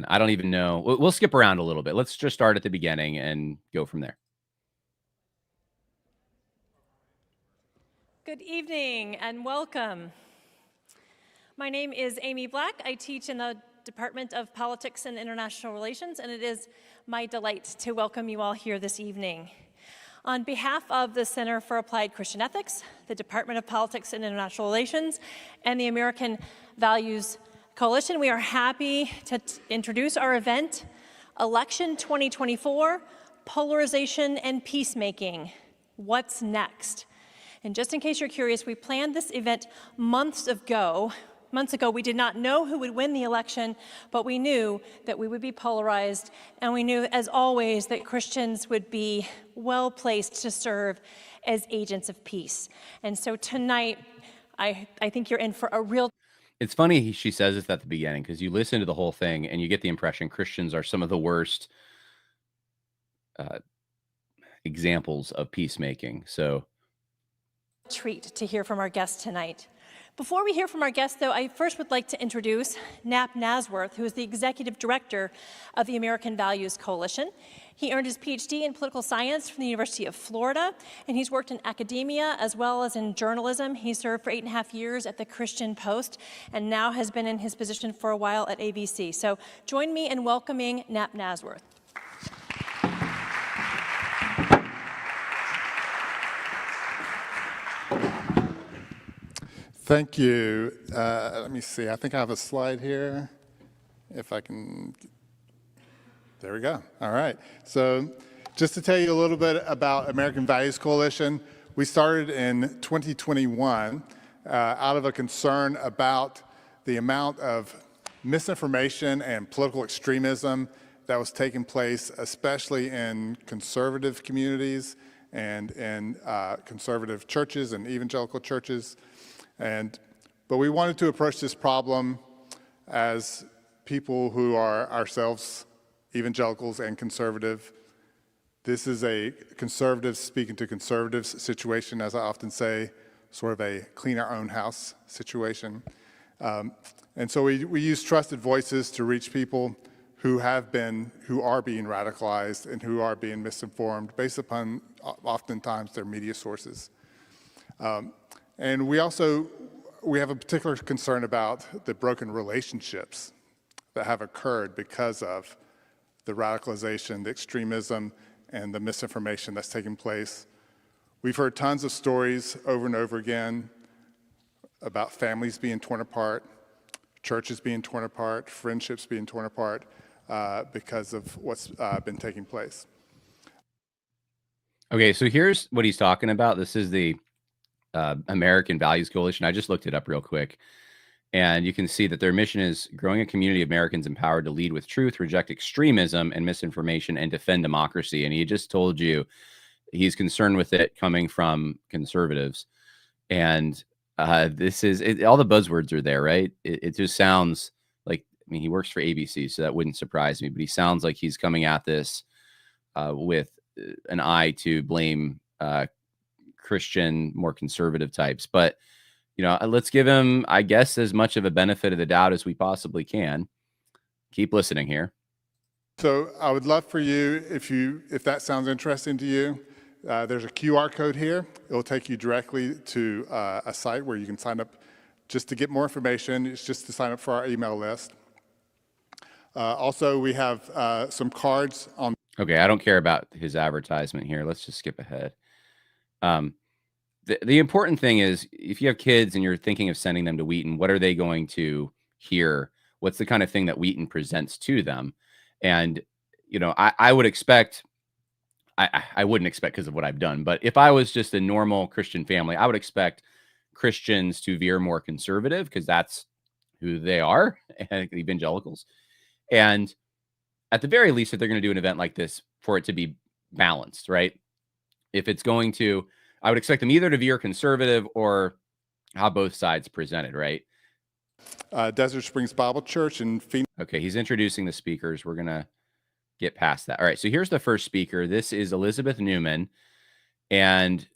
I don't even know. We'll skip around a little bit. Let's just start at the beginning and go from there. Good evening and welcome. My name is Amy Black. I teach in the Department of Politics and International Relations, and it is my delight to welcome you all here this evening. On behalf of the Center for Applied Christian Ethics, the Department of Politics and International Relations, and the American Values Coalition, we are happy to introduce our event, Election 2024, Polarization and Peacemaking. What's next? And just in case you're curious, we planned this event months ago. We did not know who would win the election, but we knew that we would be polarized, and we knew, as always, that Christians would be well placed to serve as agents of peace. And so tonight, I think you're in for a real... It's funny she says this at the beginning, because you listen to the whole thing and you get the impression Christians are some of the worst examples of peacemaking. So treat to hear from our guest tonight. Before we hear from our guest, though, I first would like to introduce Nap Nasworth, who is the Executive Director of the American Values Coalition. He earned his PhD in political science from the University of Florida, and he's worked in academia as well as in journalism. He served for 8.5 years at the Christian Post, and now has been in his position for a while at ABC. So join me in welcoming Nap Nasworth. Thank you. Let me see. I think I have a slide here. If I can. There we go. All right. So just to tell you a little bit about American Values Coalition, we started in 2021 out of a concern about the amount of misinformation and political extremism that was taking place, especially in conservative communities and in conservative churches and evangelical churches. But we wanted to approach this problem as people who are ourselves evangelicals and conservative. This is a conservative speaking to conservatives situation, as I often say, sort of a clean our own house situation. And so we use trusted voices to reach people who are being radicalized and who are being misinformed based upon oftentimes their media sources. And we have a particular concern about the broken relationships that have occurred because of the radicalization, the extremism, and the misinformation that's taking place. We've heard tons of stories over and over again about families being torn apart, churches being torn apart, friendships being torn apart because of what's been taking place. okay, so here's what he's talking about. This is the American Values Coalition. I just looked it up real quick, and you can see that their mission is growing a community of Americans empowered to lead with truth, reject extremism and misinformation, and defend democracy. And he just told you he's concerned with it coming from conservatives. And this is all the buzzwords are there, right? It just sounds like, I mean, he works for ABC, so that wouldn't surprise me, but he sounds like he's coming at this with an eye to blame Christian, more conservative types. But, you know, let's give him, I guess, as much of a benefit of the doubt as we possibly can. Keep listening here. So I would love for you, if that sounds interesting to you, there's a QR code here. It'll take you directly to a site where you can sign up just to get more information. It's just to sign up for our email list. Also, we have some cards on. Okay, I don't care about his advertisement here. Let's just skip ahead. The important thing is, if you have kids and you're thinking of sending them to Wheaton, what are they going to hear? What's the kind of thing that Wheaton presents to them? And, you know, I would expect, I wouldn't expect because of what I've done, but if I was just a normal Christian family, I would expect Christians to veer more conservative because that's who they are, evangelicals. And at the very least, if they're going to do an event like this, for it to be balanced, right? If it's going to, I would expect them either to veer conservative or how both sides presented, right? Desert Springs Bible Church in Phoenix. Okay, he's introducing the speakers. We're going to get past that. All right, so here's the first speaker. This is Elizabeth Newman, and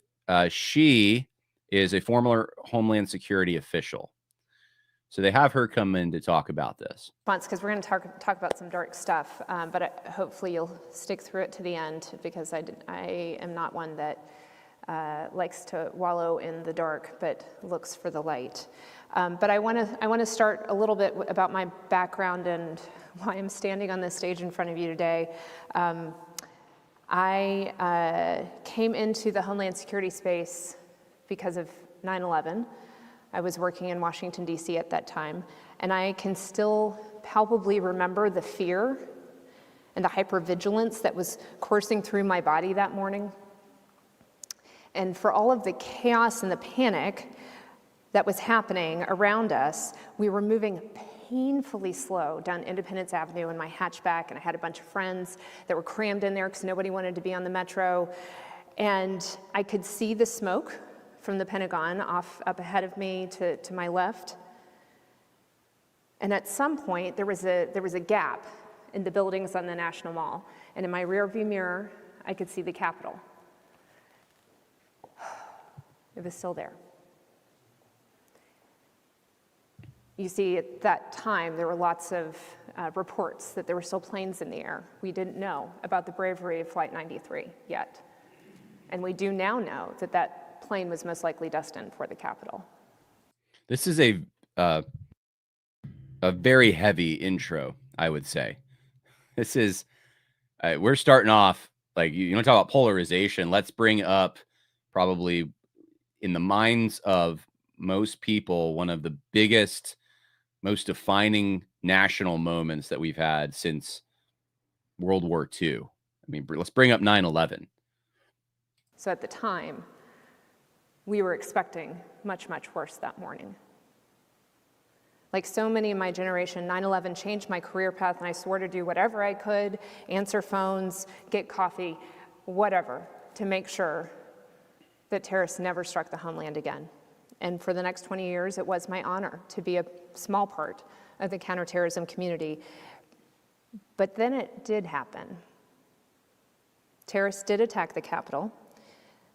she is a former Homeland Security official. So they have her come in to talk about this. Because we're going to talk about some dark stuff, but hopefully you'll stick through it to the end, because I am not one that likes to wallow in the dark, but looks for the light. But I want to start a little bit about my background and why I'm standing on this stage in front of you today. I came into the Homeland Security space because of 9/11. I was working in Washington, D.C. at that time, and I can still palpably remember the fear and the hypervigilance that was coursing through my body that morning. And for all of the chaos and the panic that was happening around us, we were moving painfully slow down Independence Avenue in my hatchback, and I had a bunch of friends that were crammed in there because nobody wanted to be on the metro. And I could see the smoke from the Pentagon up ahead of me to my left. And at some point, there was a gap in the buildings on the National Mall. And in my rearview mirror, I could see the Capitol. It was still there. You see, at that time, there were lots of reports that there were still planes in the air. We didn't know about the bravery of Flight 93 yet. And we do now know that that plane was most likely destined for the Capitol. This is a very heavy intro, I would say. This is, we're starting off, like, you want to talk about polarization. Let's bring up probably in the minds of most people, one of the biggest, most defining national moments that we've had since World War II. I mean, let's bring up 9/11. So at the time, we were expecting much, much worse that morning. Like so many in my generation, 9/11 changed my career path, and I swore to do whatever I could, answer phones, get coffee, whatever, to make sure that terrorists never struck the homeland again. And for the next 20 years, it was my honor to be a small part of the counterterrorism community. But then it did happen. Terrorists did attack the Capitol.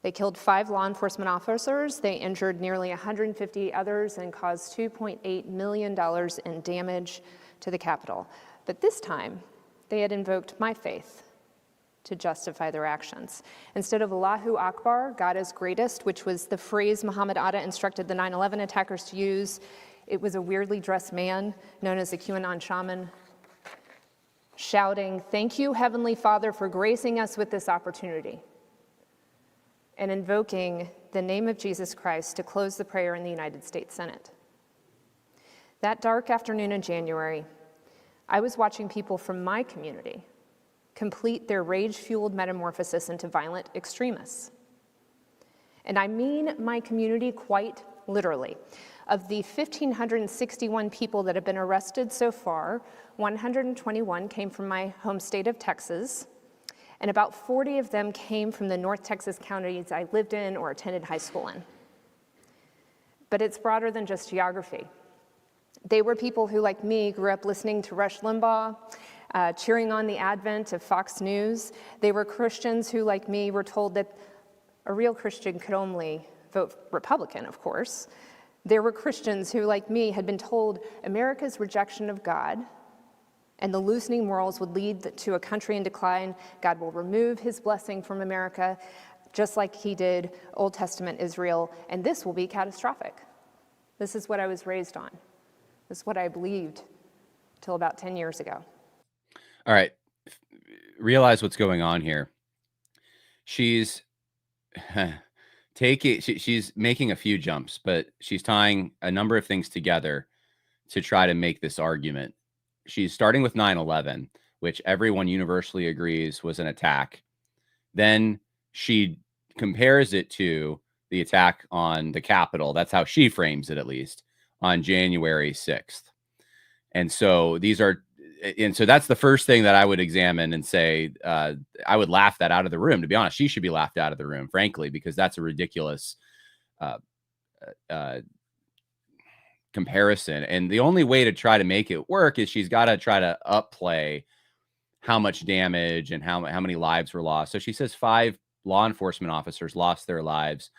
They killed 5 law enforcement officers. They injured nearly 150 others and caused $2.8 million in damage to the Capitol. But this time, they had invoked my faith to justify their actions. Instead of Allahu Akbar, God is greatest, which was the phrase Muhammad Atta instructed the 9/11 attackers to use, it was a weirdly dressed man known as the QAnon shaman shouting, "Thank you, Heavenly Father, for gracing us with this opportunity," and invoking the name of Jesus Christ to close the prayer in the United States Senate. That dark afternoon in January, I was watching people from my community complete their rage-fueled metamorphosis into violent extremists. And I mean my community quite literally. Of the 1,561 people that have been arrested so far, 121 came from my home state of Texas, and about 40 of them came from the North Texas counties I lived in or attended high school in. But it's broader than just geography. They were people who, like me, grew up listening to Rush Limbaugh, cheering on the advent of Fox News. They were Christians who, like me, were told that a real Christian could only vote Republican, of course. There were Christians who, like me, had been told America's rejection of God and the loosening morals would lead to a country in decline. God will remove his blessing from America, just like he did Old Testament Israel, and this will be catastrophic. This is what I was raised on. This is what I believed till about 10 years ago. All right. Realize what's going on here. She's she's making a few jumps, but she's tying a number of things together to try to make this argument. She's starting with 9/11, which everyone universally agrees was an attack. Then she compares it to the attack on the Capitol. That's how she frames it, at least, on January 6th. And so that's the first thing that I would examine and say, I would laugh that out of the room. To be honest, she should be laughed out of the room, frankly, because that's a ridiculous comparison. And the only way to try to make it work is she's got to try to upplay how much damage and how many lives were lost. So she says 5 law enforcement officers lost their lives.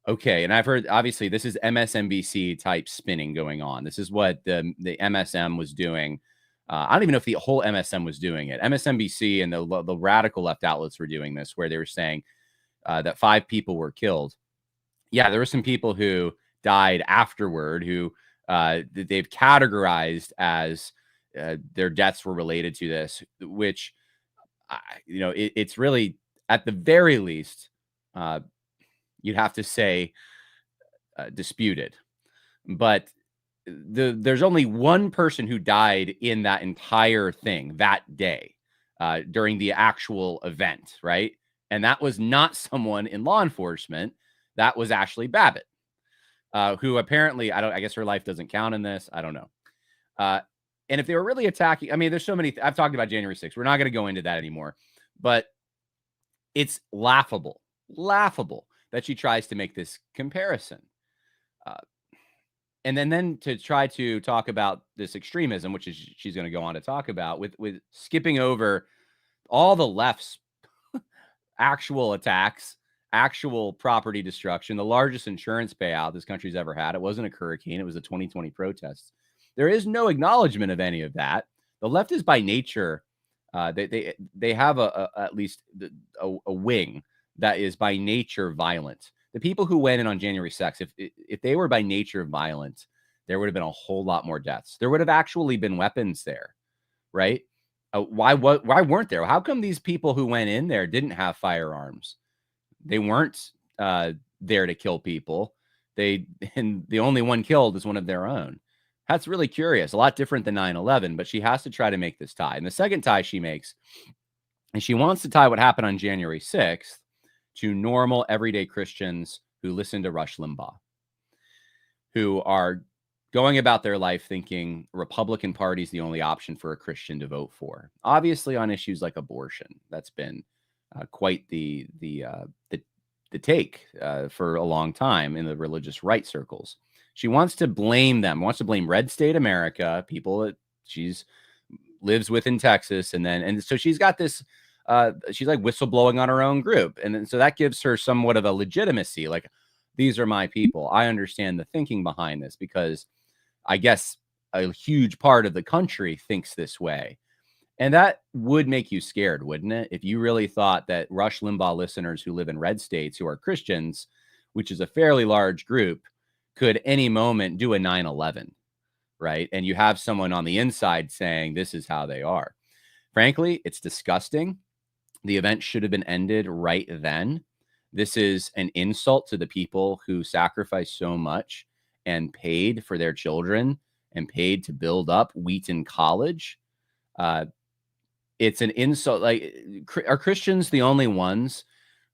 Okay, and I've heard, obviously, this is MSNBC type spinning going on. This is what the MSM was doing. I don't even know if the whole MSM was doing it. MSNBC and the radical left outlets were doing this, where they were saying that 5 people were killed. Yeah, there were some people who died afterward who they've categorized as their deaths were related to this, which, it's really, at the very least, you'd have to say disputed. But there's only one person who died in that entire thing that day during the actual event, right? And that was not someone in law enforcement. That was Ashley Babbitt, who apparently, I guess her life doesn't count in this. I don't know. And if they were really attacking, I mean, there's so many, I've talked about January 6th. We're not going to go into that anymore, but it's laughable that she tries to make this comparison. And then to try to talk about this extremism, which is she's going to go on to talk about, with skipping over all the left's actual attacks, actual property destruction, the largest insurance payout this country's ever had. It wasn't a hurricane. It was the 2020 protests. There is no acknowledgement of any of that. The left is by nature, they have at least a wing that is by nature violent. The people who went in on January 6th, if they were by nature violent, there would have been a whole lot more deaths. There would have actually been weapons there, right? Why weren't there? How come these people who went in there didn't have firearms? They weren't there to kill people. And the only one killed is one of their own. That's really curious. A lot different than 9/11, but she has to try to make this tie. And the second tie she makes, and she wants to tie what happened on January 6th to normal, everyday Christians who listen to Rush Limbaugh, who are going about their life thinking Republican Party is the only option for a Christian to vote for. Obviously, on issues like abortion, that's been quite the take for a long time in the religious right circles. She wants to blame them, wants to blame red state America, people that she's lives with in Texas, and so she's got this. She's like whistleblowing on her own group. And so that gives her somewhat of a legitimacy. Like, these are my people. I understand the thinking behind this because I guess a huge part of the country thinks this way. And that would make you scared, wouldn't it? If you really thought that Rush Limbaugh listeners who live in red states who are Christians, which is a fairly large group, could any moment do a 9/11, right? And you have someone on the inside saying this is how they are. Frankly, it's disgusting. The event should have been ended right then. This is an insult to the people who sacrificed so much and paid for their children and paid to build up Wheaton College. It's an insult. Like, are Christians the only ones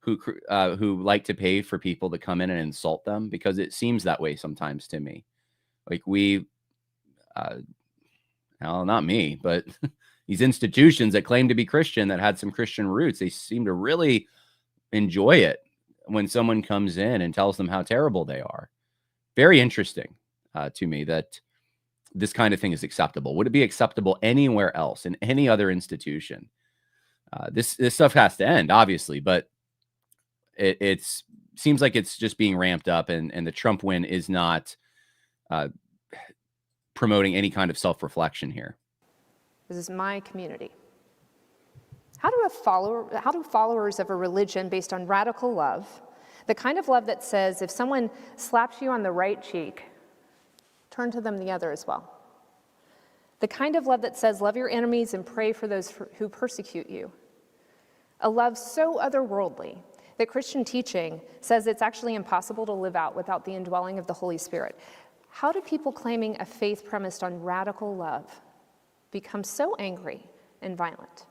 who like to pay for people to come in and insult them? Because it seems that way sometimes to me. Like, well, not me, but these institutions that claim to be Christian, that had some Christian roots, they seem to really enjoy it when someone comes in and tells them how terrible they are. Very interesting to me that this kind of thing is acceptable. Would it be acceptable anywhere else in any other institution? This stuff has to end, obviously, but it seems like it's just being ramped up, and the Trump win is not promoting any kind of self-reflection here. This is my community. How do followers of a religion based on radical love, the kind of love that says if someone slaps you on the right cheek, turn to them the other as well. The kind of love that says love your enemies and pray for those who persecute you. A love so otherworldly that Christian teaching says it's actually impossible to live out without the indwelling of the Holy Spirit. How do people claiming a faith premised on radical love become so angry and violent?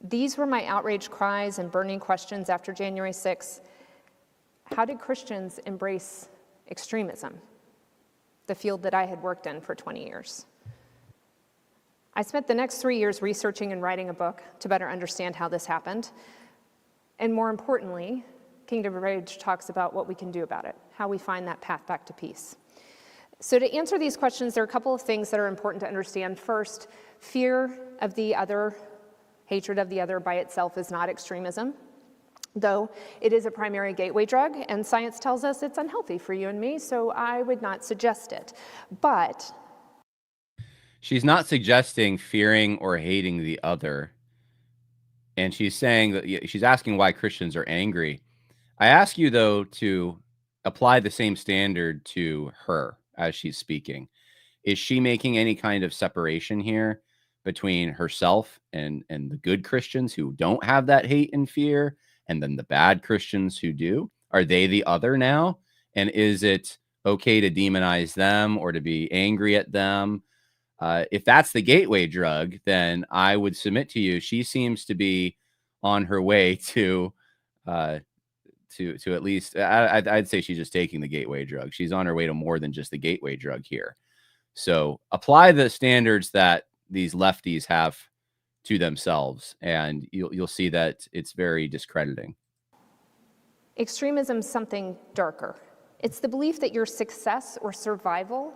These were my outraged cries and burning questions after January 6th. How did Christians embrace extremism, the field that I had worked in for 20 years? I spent the next 3 years researching and writing a book to better understand how this happened. And more importantly, Kingdom of Rage talks about what we can do about it, how we find that path back to peace. So to answer these questions, there are a couple of things that are important to understand. First, fear of the other, hatred of the other by itself is not extremism, though it is a primary gateway drug, and science tells us it's unhealthy for you and me, so I would not suggest it. But she's not suggesting fearing or hating the other. And she's saying that she's asking why Christians are angry. I ask you, though, to apply the same standard to her as she's speaking. Is she making any kind of separation here between herself and the good Christians who don't have that hate and fear, and then the bad Christians who do? Are they the other now? And is it okay to demonize them or to be angry at them? If that's the gateway drug, then I would submit to you, she seems to be on her way uh, to at least, I'd say she's just taking the gateway drug. She's on her way to more than just the gateway drug here. So apply the standards that these lefties have to themselves, and you'll see that it's very discrediting. Extremism is something darker. It's the belief that your success or survival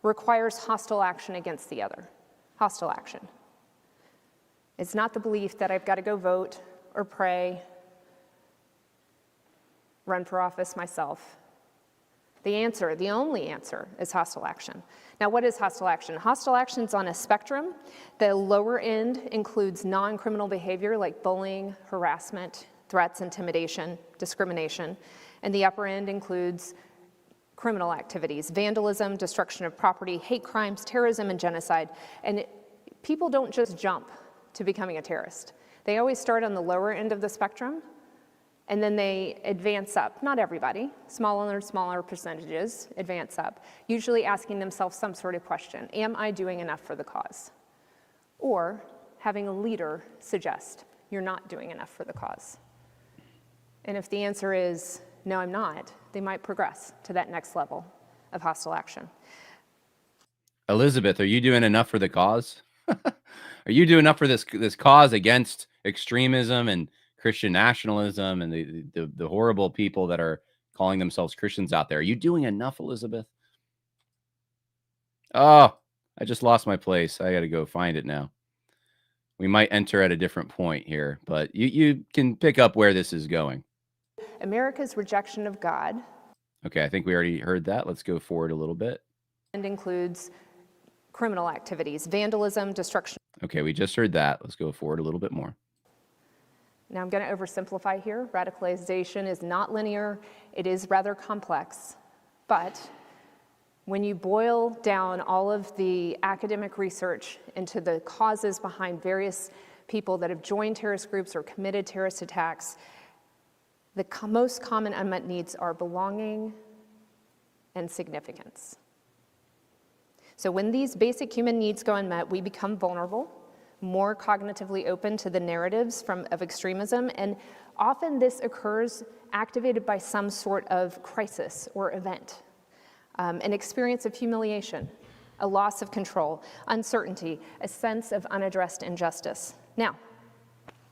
requires hostile action against the other. Hostile action. It's not the belief that I've got to go vote or pray, run for office myself. The only answer is hostile action. Now, what is hostile action? Hostile action is on a spectrum. The lower end includes non-criminal behavior like bullying, harassment, threats, intimidation, discrimination. And the upper end includes criminal activities, vandalism, destruction of property, hate crimes, terrorism, and genocide. And people don't just jump to becoming a terrorist. They always start on the lower end of the spectrum, and then they advance up. Not everybody, smaller percentages advance up, usually asking themselves some sort of question. Am I doing enough for the cause? Or having a leader suggest, you're not doing enough for the cause. And if the answer is, no, I'm not, they might progress to that next level of hostile action. Elizabeth, are you doing enough for the cause? Are you doing enough for this cause against extremism and Christian nationalism and the horrible people that are calling themselves Christians out there? Are you doing enough, Elizabeth? Oh, I just lost my place. I got to go find it now. We might enter at a different point here, but you can pick up where this is going. America's rejection of God. Okay, I think we already heard that. Let's go forward a little bit. And includes criminal activities, vandalism, destruction. Okay, we just heard that. Let's go forward a little bit more. Now I'm going to oversimplify here. Radicalization is not linear. It is rather complex. But when you boil down all of the academic research into the causes behind various people that have joined terrorist groups or committed terrorist attacks, the most common unmet needs are belonging and significance. So when these basic human needs go unmet, we become vulnerable, more cognitively open to the narratives of extremism, and often this occurs activated by some sort of crisis or event, an experience of humiliation, a loss of control, uncertainty, a sense of unaddressed injustice. Now,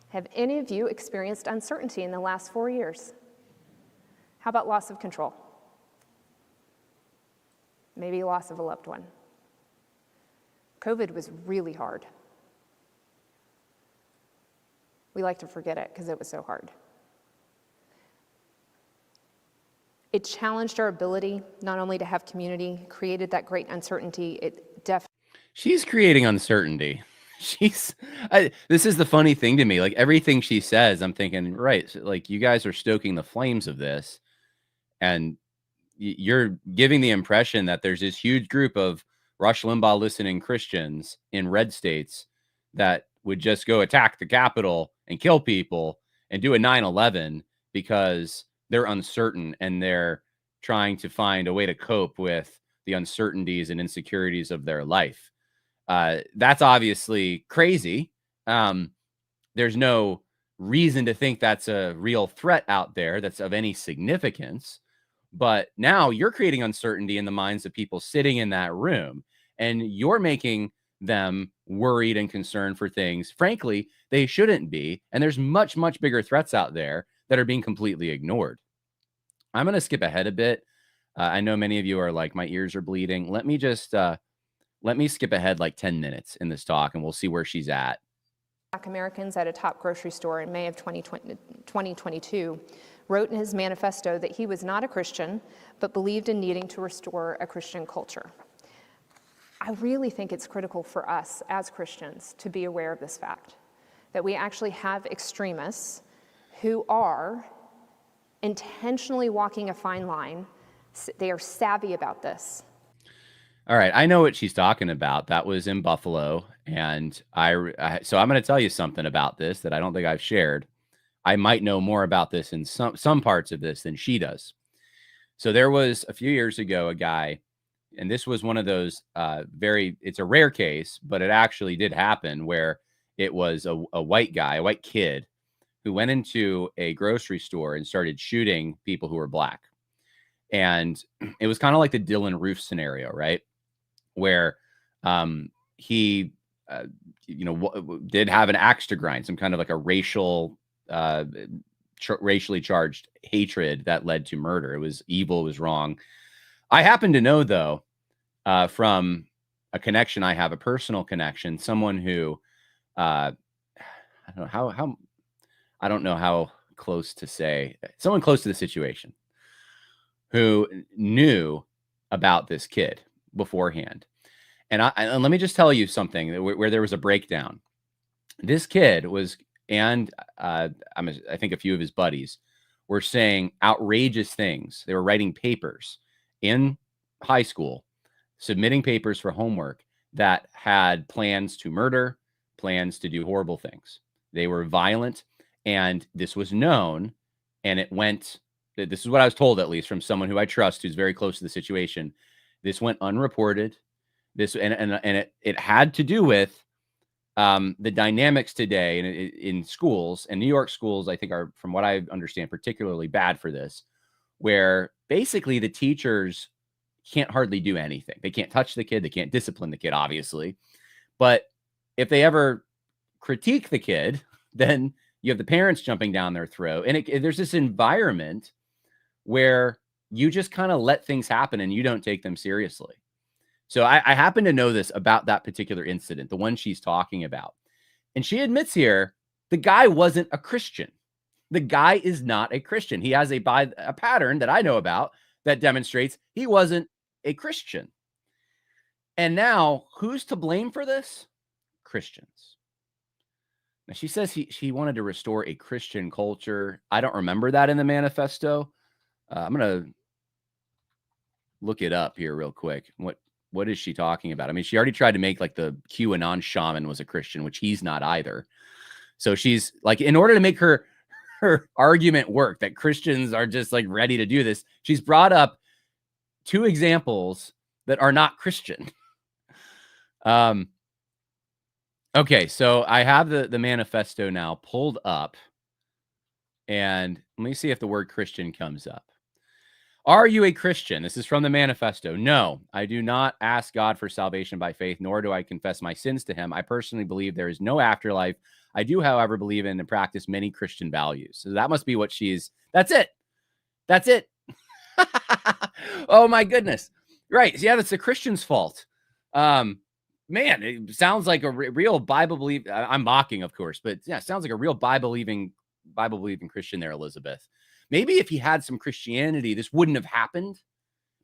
have any of you experienced uncertainty in the last 4 years? How about loss of control? Maybe loss of a loved one. COVID was really hard. We like to forget it because it was so hard. It challenged our ability not only to have community, created that great uncertainty. It definitely. She's creating uncertainty. This is the funny thing to me. Like everything she says, I'm thinking, right, so like you guys are stoking the flames of this, and you're giving the impression that there's this huge group of Rush Limbaugh listening Christians in red states that would just go attack the Capitol and kill people and do a 9/11 because they're uncertain and they're trying to find a way to cope with the uncertainties and insecurities of their life. That's obviously crazy. There's no reason to think that's a real threat out there that's of any significance. But now you're creating uncertainty in the minds of people sitting in that room, and you're making them worried and concerned for things, frankly, they shouldn't be. And there's much, much bigger threats out there that are being completely ignored. I'm going to skip ahead a bit. I know many of you are like, my ears are bleeding. Let me skip ahead like 10 minutes in this talk, and we'll see where she's at. Black Americans at a top grocery store in May of 2022 wrote in his manifesto that he was not a Christian, but believed in needing to restore a Christian culture. I really think it's critical for us as Christians to be aware of this fact, that we actually have extremists who are intentionally walking a fine line. They are savvy about this. All right, I know what she's talking about. That was in Buffalo, and so I'm going to tell you something about this that I don't think I've shared. I might know more about this in some parts of this than she does. So there was a few years ago a guy, and this was one of those it's a rare case, but it actually did happen, where it was a white guy, a white kid, who went into a grocery store and started shooting people who were black. And it was kind of like the Dylan Roof scenario, right? Where he, did have an axe to grind, some kind of like a racially charged hatred that led to murder. It was evil, it was wrong. I happen to know, though, from a connection I have, a personal connection, someone who, I don't know how close to say, someone close to the situation, who knew about this kid beforehand. And let me just tell you something where there was a breakdown. This kid was, and I think a few of his buddies were saying outrageous things. They were writing papers in high school, submitting papers for homework that had plans to murder, plans to do horrible things. They were violent, and this was known, and it went, this is what I was told, at least from someone who I trust, who's very close to the situation. This went unreported. It had to do with the dynamics today in schools, and New York schools, I think, are, from what I understand, particularly bad for this, where basically the teachers can't hardly do anything. They can't touch the kid. They can't discipline the kid, obviously. But if they ever critique the kid, then you have the parents jumping down their throat. And there's this environment where you just kind of let things happen and you don't take them seriously. So I happen to know this about that particular incident, the one she's talking about. And she admits here, the guy wasn't a Christian. The guy is not a Christian. He has a pattern that I know about that demonstrates he wasn't a Christian. And now, who's to blame for this? Christians. Now, she says she wanted to restore a Christian culture. I don't remember that in the manifesto. I'm going to look it up here real quick. What is she talking about? I mean, she already tried to make like the QAnon shaman was a Christian, which he's not either. So she's like, in order to make her argument work that Christians are just like ready to do this, she's brought up two examples that are not Christian. Okay, so I have the manifesto now pulled up, and let me see if the word Christian comes up. Are you a Christian? This is from the manifesto. No, I do not ask God for salvation by faith, nor do I confess my sins to him. I personally believe there is no afterlife. I do, however, believe in and practice many Christian values. So that must be what that's it. That's it. Oh my goodness. Right. Yeah, that's the Christian's fault. Man, it sounds like a real Bible believe. I'm mocking, of course, but yeah, it sounds like a real Bible believing Christian there, Elizabeth. Maybe if he had some Christianity, this wouldn't have happened.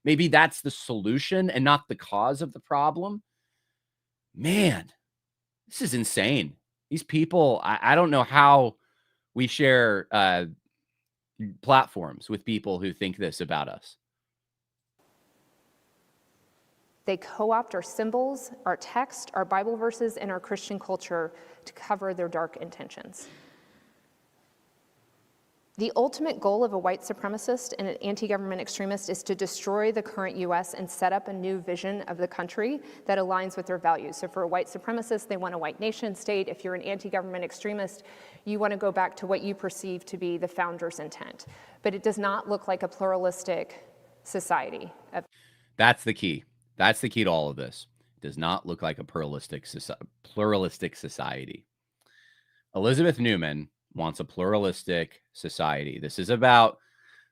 Maybe that's the solution and not the cause of the problem. Man, this is insane. These people, I don't know how we share platforms with people who think this about us. They co-opt our symbols, our text, our Bible verses, and our Christian culture to cover their dark intentions. The ultimate goal of a white supremacist and an anti-government extremist is to destroy the current U.S. and set up a new vision of the country that aligns with their values. So for a white supremacist, they want a white nation state. If you're an anti-government extremist, you want to go back to what you perceive to be the founder's intent. But it does not look like a pluralistic society. That's the key. That's the key to all of this. It does not look like a pluralistic society. Elizabeth Newman wants a pluralistic society. This is about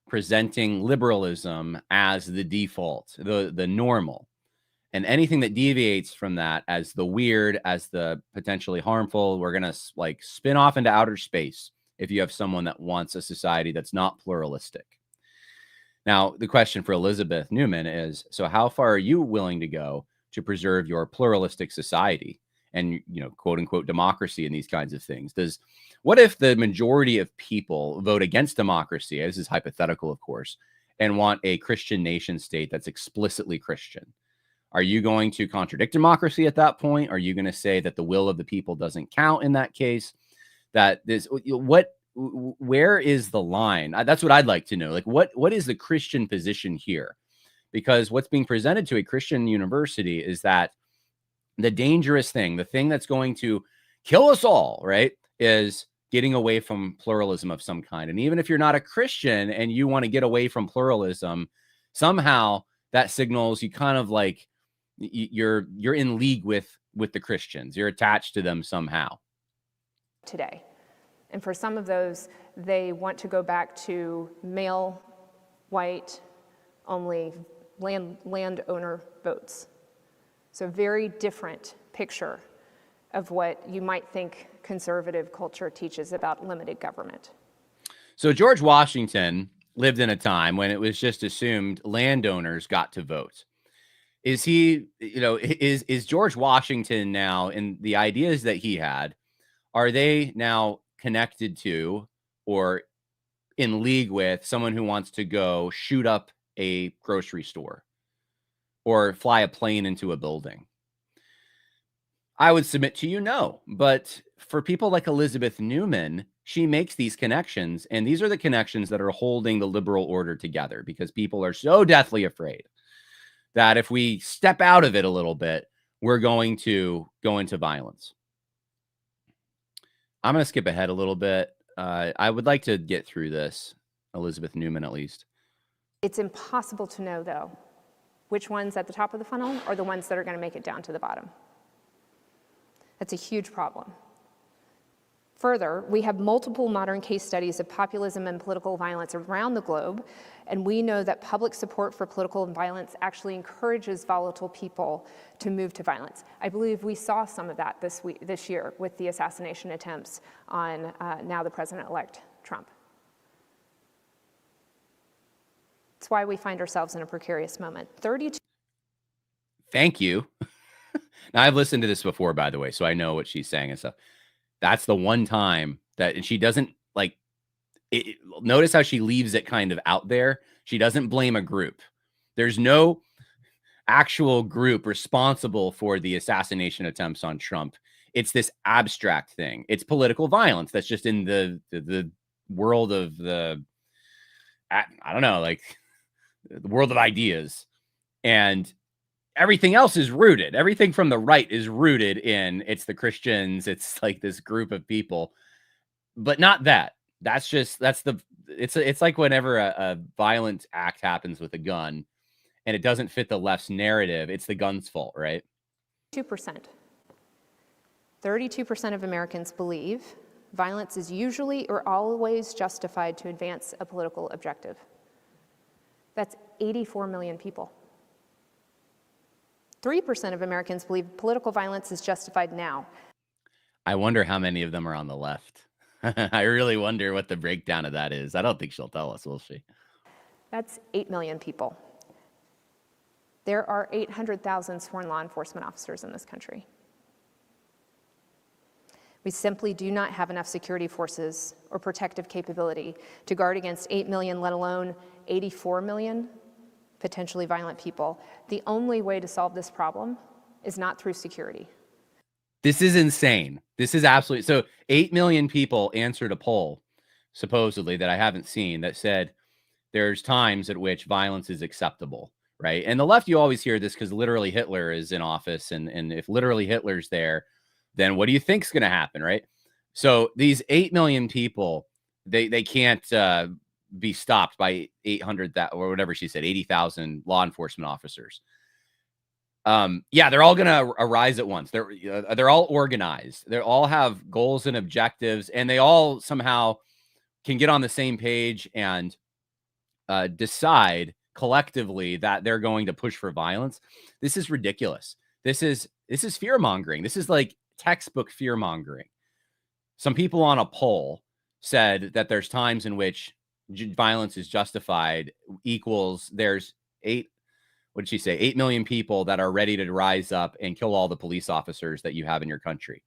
presenting liberalism as the default, the normal, and anything that deviates from that as the weird, as the potentially harmful. We're going to like spin off into outer space if you have someone that wants a society that's not pluralistic. Now, the question for Elizabeth Newman is, so how far are you willing to go to preserve your pluralistic society? and, quote unquote, democracy and these kinds of things. What if the majority of people vote against democracy? This is hypothetical, of course, and want a Christian nation state that's explicitly Christian. Are you going to contradict democracy at that point? Are you going to say that the will of the people doesn't count in that case? Where is the line? That's what I'd like to know. Like, what is the Christian position here? Because what's being presented to a Christian university is that the dangerous thing, the thing that's going to kill us all, right, is getting away from pluralism of some kind. And even if you're not a Christian and you want to get away from pluralism, somehow that signals you kind of like you're in league with the Christians. You're attached to them somehow. Today. And for some of those, they want to go back to male, white, only landowner votes. So very different picture of what you might think conservative culture teaches about limited government. So George Washington lived in a time when it was just assumed landowners got to vote. Is George Washington now, in the ideas that he had, are they now connected to or in league with someone who wants to go shoot up a grocery store or fly a plane into a building? I would submit to you, no. But for people like Elizabeth Newman, she makes these connections, and these are the connections that are holding the liberal order together, because people are so deathly afraid that if we step out of it a little bit, we're going to go into violence. I'm going to skip ahead a little bit. I would like to get through this, Elizabeth Newman at least. It's impossible to know, though, which ones at the top of the funnel are the ones that are going to make it down to the bottom. That's a huge problem. Further, we have multiple modern case studies of populism and political violence around the globe, and we know that public support for political violence actually encourages volatile people to move to violence. I believe we saw some of that this year with the assassination attempts on now the president-elect Trump. It's why we find ourselves in a precarious moment. 32. Thank you. Now, I've listened to this before, by the way, so I know what she's saying and stuff. That's the one time that, and she doesn't like it. Notice how she leaves it kind of out there. She doesn't blame a group. There's no actual group responsible for the assassination attempts on Trump. It's this abstract thing. It's political violence that's just in the world of the, I don't know, like the world of ideas. And everything else is rooted. Everything from the right is rooted in it's the Christians. It's like this group of people, but not that. It's like whenever a violent act happens with a gun and it doesn't fit the left's narrative, it's the gun's fault, right? 2%. 32% of Americans believe violence is usually or always justified to advance a political objective. That's 84 million people. 3% of Americans believe political violence is justified now. I wonder how many of them are on the left. I really wonder what the breakdown of that is. I don't think she'll tell us, will she? That's 8 million people. There are 800,000 sworn law enforcement officers in this country. We simply do not have enough security forces or protective capability to guard against 8 million, let alone 84 million potentially violent people. The only way to solve this problem is not through security. This is insane. This is absolutely, so 8 million people answered a poll, supposedly, that I haven't seen, that said there's times at which violence is acceptable, right? And the left, you always hear this because literally Hitler is in office, and if literally Hitler's there, then what do you think's going to happen, right? So these 8 million people, they can't be stopped by 800 or whatever she said, 80,000 law enforcement officers. Yeah, they're all going to arise at once. They're all organized. They all have goals and objectives, and they all somehow can get on the same page and decide collectively that they're going to push for violence. This is ridiculous. This is fear mongering. This is like textbook fear mongering. Some people on a poll said that there's times in which violence is justified equals there's what did she say? 8 million people that are ready to rise up and kill all the police officers that you have in your country.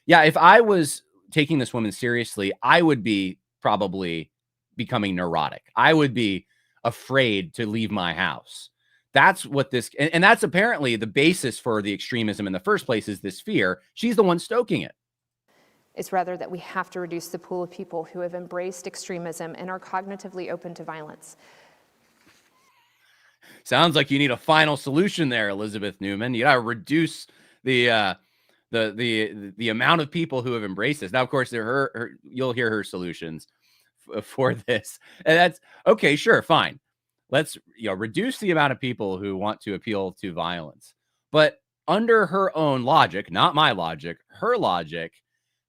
Yeah, if I was taking this woman seriously, I would be probably becoming neurotic. I would be afraid to leave my house. That's what this, and that's apparently the basis for the extremism in the first place, is this fear. She's the one stoking it. It's rather that we have to reduce the pool of people who have embraced extremism and are cognitively open to violence. Sounds like you need a final solution there, Elizabeth Newman. You got to reduce the amount of people who have embraced this. Now, of course, you'll hear her solutions for this, and that's okay. Sure, fine. Let's reduce the amount of people who want to appeal to violence. But under her own logic, not my logic, her logic,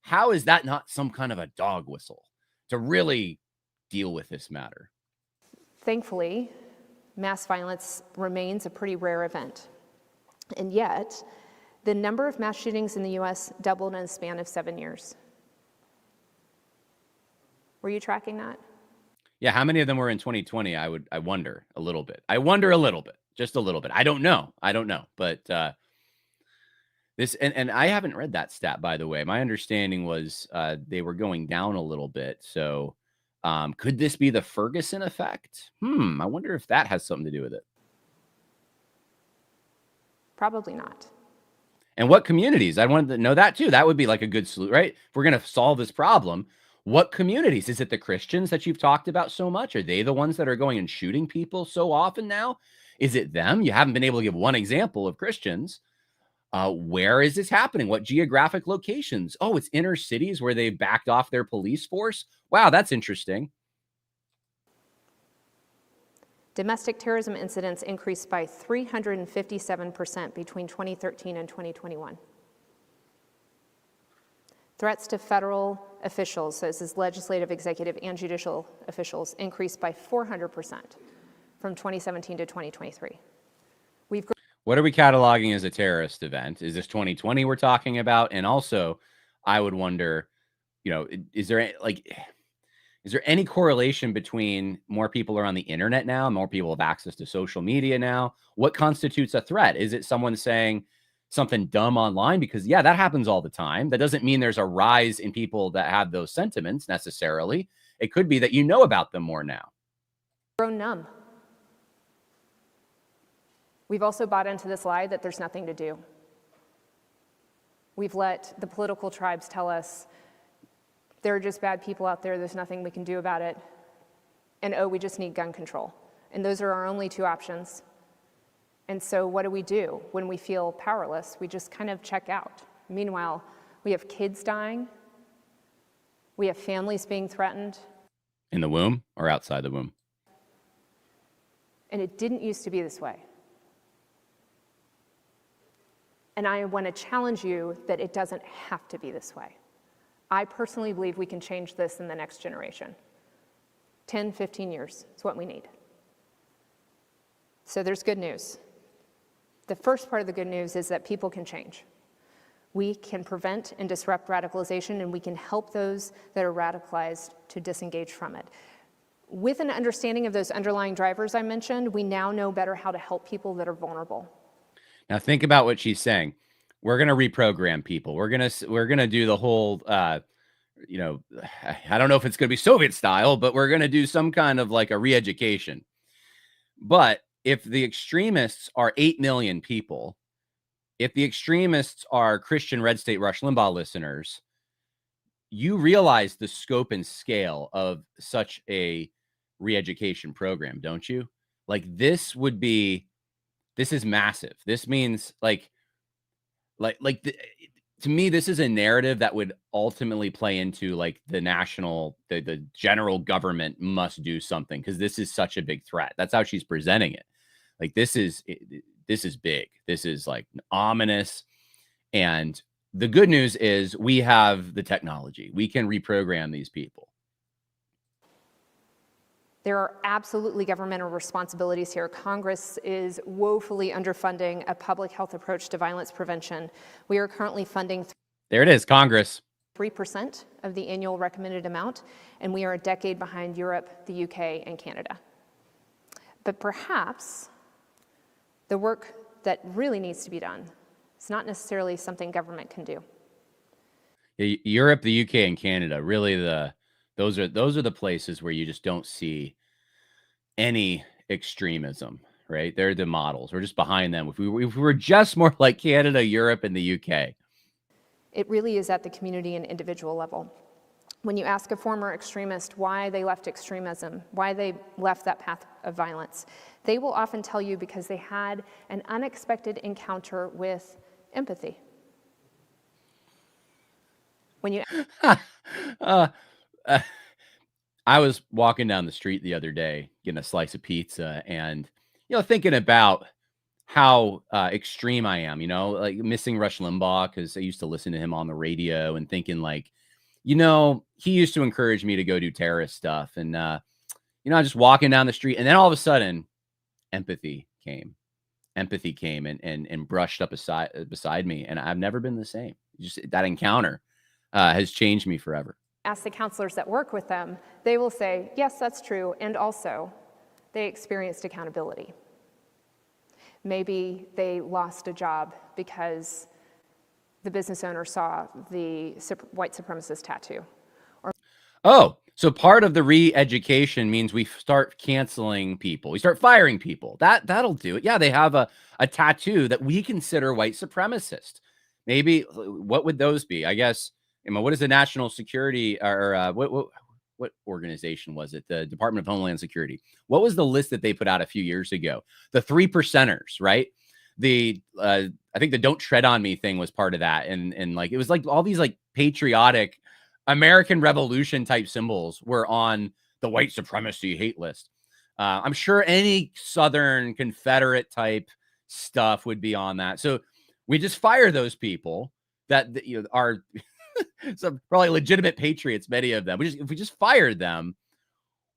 how is that not some kind of a dog whistle to really deal with this matter? Thankfully, mass violence remains a pretty rare event. And yet, the number of mass shootings in the US doubled in a span of 7 years. Were you tracking that? Yeah, how many of them were in 2020? I wonder a little bit. Just a little bit. I don't know. But this, and I haven't read that stat, by the way. My understanding was they were going down a little bit. So could this be the Ferguson effect? I wonder if that has something to do with it. Probably not. And what communities? I wanted to know that too. That would be like a good solution, right? If we're going to solve this problem, what communities? Is it the Christians that you've talked about so much? Are they the ones that are going and shooting people so often now? Is it them? You haven't been able to give one example of Christians. Where is this happening? What geographic locations? Oh, it's inner cities where they've backed off their police force. Wow, that's interesting. Domestic terrorism incidents increased by 357% between 2013 and 2021. Threats to federal officials, so this is legislative, executive, and judicial officials, increased by 400% from 2017 to 2023. What are we cataloging as a terrorist event? Is this 2020 we're talking about? And also, I would wonder, is there any correlation between more people are on the internet now, more people have access to social media now? What constitutes a threat? Is it someone saying something dumb online? Because yeah, that happens all the time. That doesn't mean there's a rise in people that have those sentiments necessarily. It could be that you know about them more now. Grown numb. We've also bought into this lie that there's nothing to do. We've let the political tribes tell us there are just bad people out there, there's nothing we can do about it, and we just need gun control. And those are our only two options. And so what do? When we feel powerless, we just kind of check out. Meanwhile, we have kids dying. We have families being threatened. In the womb or outside the womb? And it didn't used to be this way. And I want to challenge you that it doesn't have to be this way. I personally believe we can change this in the next generation. 10, 15 years is what we need. So there's good news. The first part of the good news is that people can change. We can prevent and disrupt radicalization, and we can help those that are radicalized to disengage from it. With an understanding of those underlying drivers I mentioned, we now know better how to help people that are vulnerable. Now think about what she's saying. We're going to reprogram people. We're going to do the whole, I don't know if it's going to be Soviet style, but we're going to do some kind of like a re-education. But if the extremists are 8 million people, if the extremists are Christian Red State Rush Limbaugh listeners, you realize the scope and scale of such a re-education program, don't you? Like this is massive. This means to me, this is a narrative that would ultimately play into like the general government must do something because this is such a big threat. That's how she's presenting it. Like this is big. This is like ominous. And the good news is we have the technology. We can reprogram these people. There are absolutely governmental responsibilities here. Congress is woefully underfunding a public health approach to violence prevention. We are currently funding there it is, Congress. 3% of the annual recommended amount, and we are a decade behind Europe, the UK, and Canada. But perhaps The work that really needs to be done is not necessarily something government can do. Europe, the UK, and Canada, really those are the places where you just don't see any extremism, right? They're the models. We're just behind them. If we were just more like Canada, Europe, and the UK. It really is at the community and individual level. When you ask a former extremist why they left extremism, why they left that path of violence, they will often tell you because they had an unexpected encounter with empathy. When you uh, uh, I was walking down the street the other day, getting a slice of pizza, and thinking about how extreme I am. Like missing Rush Limbaugh because I used to listen to him on the radio, and thinking like, he used to encourage me to go do terrorist stuff, and just walking down the street, and then all of a sudden, empathy came. Empathy came and brushed up beside me, and I've never been the same. Just that encounter has changed me forever. ask the counselors that work with them, they will say, yes, that's true, and also they experienced accountability. Maybe they lost a job because the business owner saw the white supremacist tattoo. Oh, so part of the re-education means we start canceling people. We start firing people. That'll do it. Yeah, they have a tattoo that we consider white supremacist. Maybe what would those be? I guess, what is the national security or what organization was it? The Department of Homeland Security. What was the list that they put out a few years ago? The 3 percenters, right? I think the "Don't Tread on Me" thing was part of that, and like it was like all these like patriotic American Revolution type symbols were on the white supremacy hate list. I'm sure any Southern Confederate type stuff would be on that. So we just fire those people that are some probably legitimate patriots, many of them. If we just fired them,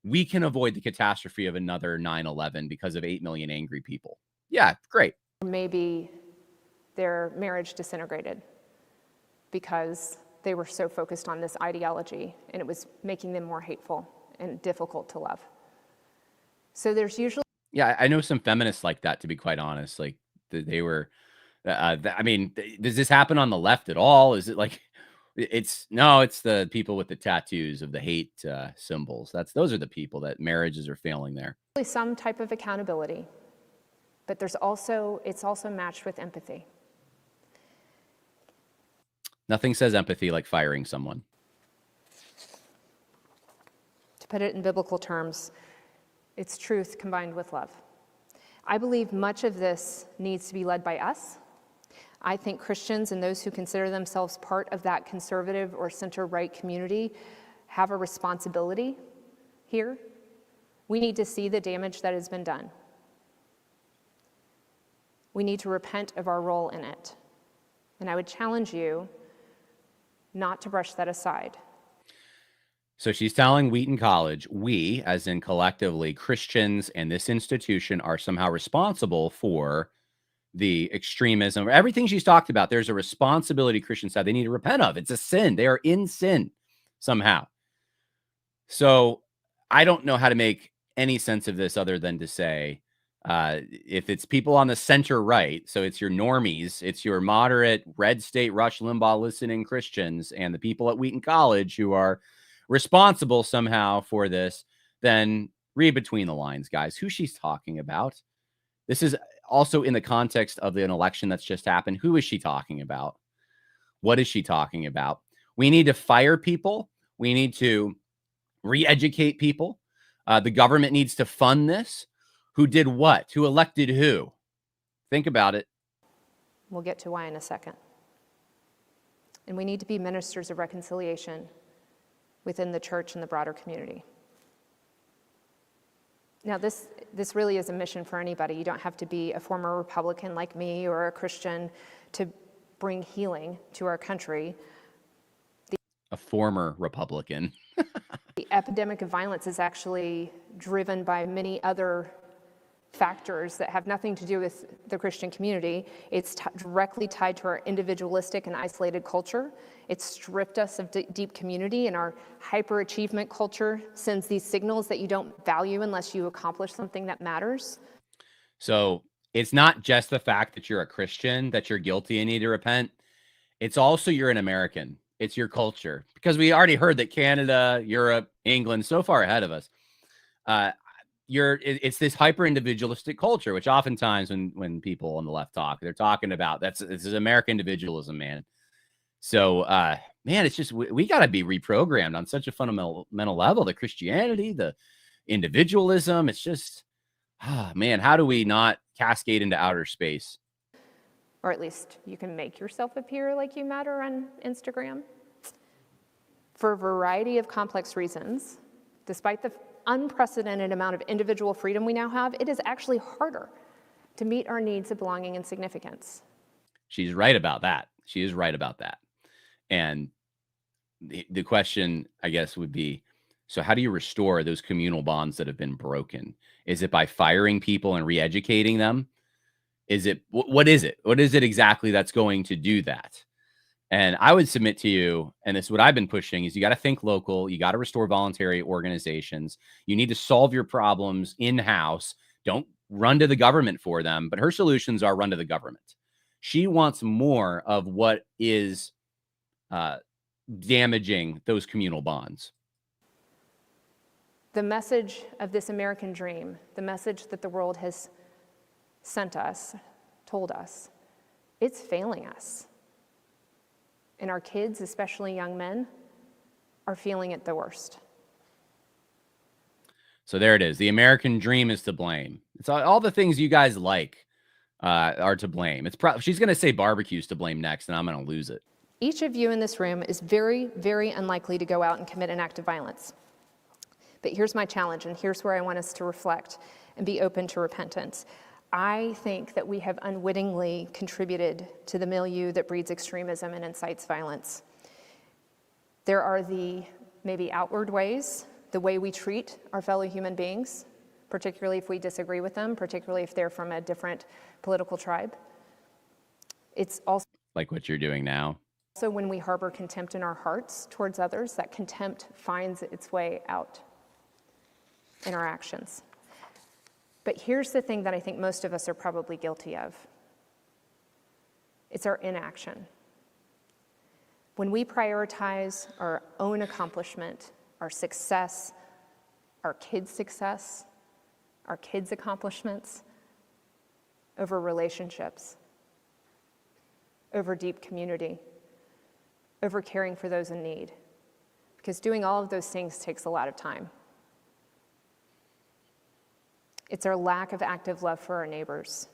we can avoid the catastrophe of another 9/11 because of 8 million angry people. Yeah, great. Maybe their marriage disintegrated because they were so focused on this ideology and it was making them more hateful and difficult to love. So there's usually... Yeah, I know some feminists like that, to be quite honest. Like they were, does this happen on the left at all? Is it like, it's the people with the tattoos of the hate symbols. Those are the people that marriages are failing there. Some type of accountability, but it's also matched with empathy. Nothing says empathy like firing someone. To put it in biblical terms, it's truth combined with love. I believe much of this needs to be led by us. I think Christians and those who consider themselves part of that conservative or center-right community have a responsibility here. We need to see the damage that has been done. We need to repent of our role in it. And I would challenge you not to brush that aside. So she's telling Wheaton College, we, as in collectively Christians and this institution, are somehow responsible for the extremism, everything she's talked about. There's a responsibility Christians have. They need to repent of. It's a sin. They are in sin somehow. So I don't know how to make any sense of this other than to say, if it's people on the center right, so it's your normies, it's your moderate red state Rush Limbaugh listening Christians and the people at Wheaton College who are responsible somehow for this, then read between the lines, guys. Who she's talking about. This is also in the context of an election that's just happened. Who is she talking about? What is she talking about? We need to fire people. We need to re-educate people. The government needs to fund this. Who did what? Who elected who? Think about it. We'll get to why in a second. And we need to be ministers of reconciliation within the church and the broader community. Now, this really is a mission for anybody. You don't have to be a former Republican like me or a Christian to bring healing to our country. A former Republican. The epidemic of violence is actually driven by many other factors that have nothing to do with the Christian community. It's directly tied to our individualistic and isolated culture. It's stripped us of deep community, and our hyper-achievement culture sends these signals that you don't value unless you accomplish something that matters. So it's not just the fact that you're a Christian, that you're guilty and need to repent. It's also you're an American. It's your culture, because we already heard that Canada, Europe, England, so far ahead of us. It's this hyper individualistic culture, which oftentimes when people on the left talk, they're talking about this is American individualism, man. So, man, it's just we got to be reprogrammed on such a fundamental level. The Christianity, the individualism, it's just, man, how do we not cascade into outer space? Or at least you can make yourself appear like you matter on Instagram. For a variety of complex reasons, despite the unprecedented amount of individual freedom we now have, it is actually harder to meet our needs of belonging and significance. She's right about that. She is right about that. And the question, I guess, would be, so how do you restore those communal bonds that have been broken? Is it by firing people and re-educating them? Is it, what is it? What is it exactly that's going to do that? And I would submit to you, and this is what I've been pushing, is you got to think local. You got to restore voluntary organizations. You need to solve your problems in-house. Don't run to the government for them. But her solutions are run to the government. She wants more of what is damaging those communal bonds. The message of this American dream, the message that the world has sent us, told us, it's failing us. And our kids, especially young men, are feeling it the worst. So there it is. The American dream is to blame. It's all the things you guys like are to blame. She's going to say barbecue's to blame next, and I'm going to lose it. Each of you in this room is very, very unlikely to go out and commit an act of violence. But here's my challenge, and here's where I want us to reflect and be open to repentance. I think that we have unwittingly contributed to the milieu that breeds extremism and incites violence. There are the maybe outward ways, the way we treat our fellow human beings, particularly if we disagree with them, particularly if they're from a different political tribe. It's also like what you're doing now. Also, when we harbor contempt in our hearts towards others, that contempt finds its way out in our actions. But here's the thing that I think most of us are probably guilty of. It's our inaction. When we prioritize our own accomplishment, our success, our kids' success, our kids' accomplishments, over relationships, over deep community, over caring for those in need, because doing all of those things takes a lot of time. It's our lack of active love for our neighbors.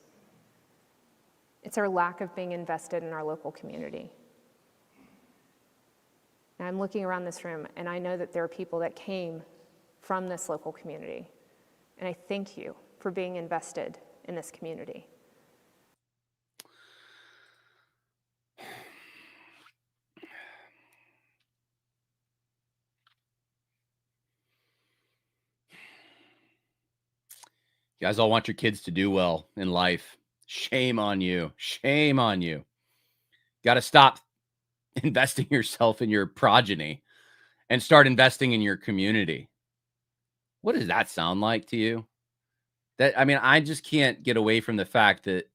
It's our lack of being invested in our local community. And I'm looking around this room, and I know that there are people that came from this local community. And I thank you for being invested in this community. You guys all want your kids to do well in life. Shame on you. Shame on you. Got to stop investing yourself in your progeny and start investing in your community. What does that sound like to you? I just can't get away from the fact that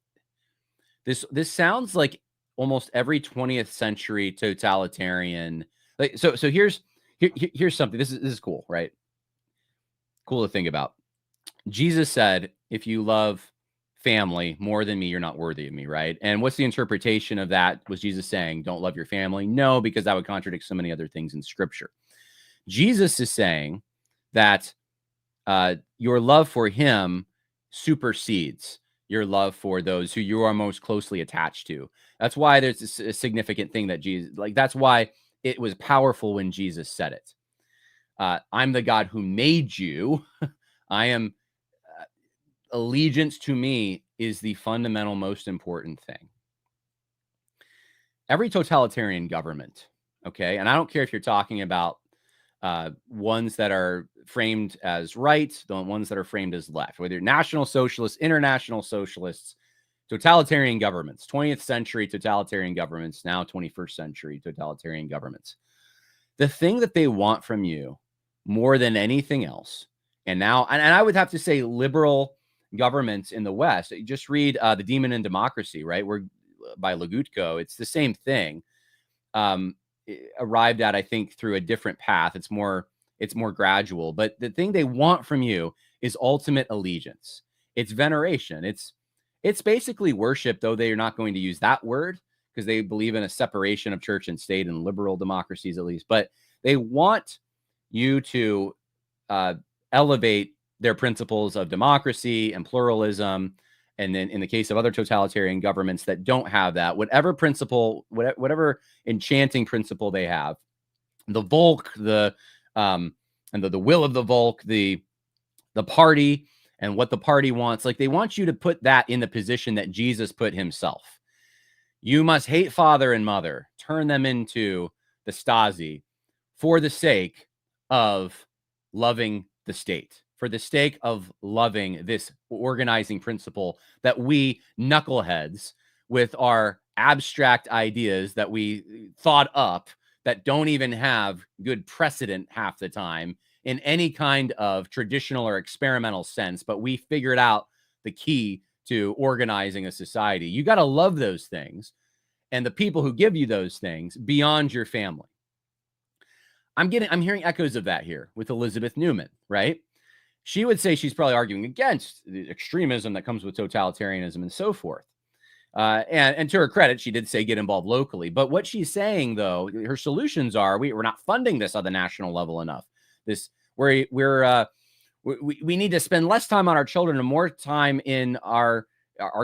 this sounds like almost every 20th century totalitarian. Like, so here's something. This is cool, right? Cool to think about. Jesus said, if you love family more than me, you're not worthy of me, right? And what's the interpretation of that? Was Jesus saying, don't love your family? No, because that would contradict so many other things in Scripture. Jesus is saying that your love for him supersedes your love for those who you are most closely attached to. That's why there's a significant thing that Jesus, that's why it was powerful when Jesus said it. I'm the God who made you. I am, allegiance to me is the fundamental, most important thing. Every totalitarian government, okay, and I don't care if you're talking about ones that are framed as right, the ones that are framed as left, whether you're national socialists, international socialists, totalitarian governments, 20th century totalitarian governments, now 21st century totalitarian governments. The thing that they want from you more than anything else, and I would have to say liberal governments in the West. Just read The Demon in Democracy, right? By Legutko. It's the same thing. Arrived at, I think, through a different path. It's more gradual. But the thing they want from you is ultimate allegiance. It's veneration. It's basically worship, though they are not going to use that word because they believe in a separation of church and state in liberal democracies, at least. But they want you to elevate their principles of democracy and pluralism. And then in the case of other totalitarian governments that don't have that, whatever principle, whatever enchanting principle they have, the Volk, the will of the Volk, the party and what the party wants, like they want you to put that in the position that Jesus put himself. You must hate father and mother, turn them into the Stasi for the sake of loving the state, for the sake of loving this organizing principle that we knuckleheads with our abstract ideas that we thought up that don't even have good precedent half the time in any kind of traditional or experimental sense, but we figured out the key to organizing a society. You got to love those things and the people who give you those things beyond your family. I'm hearing echoes of that here with Elizabeth Newman, right? She would say she's probably arguing against the extremism that comes with totalitarianism and so forth. And to her credit, she did say get involved locally. But what she's saying, though, her solutions are we're not funding this on the national level enough. We need to spend less time on our children and more time in our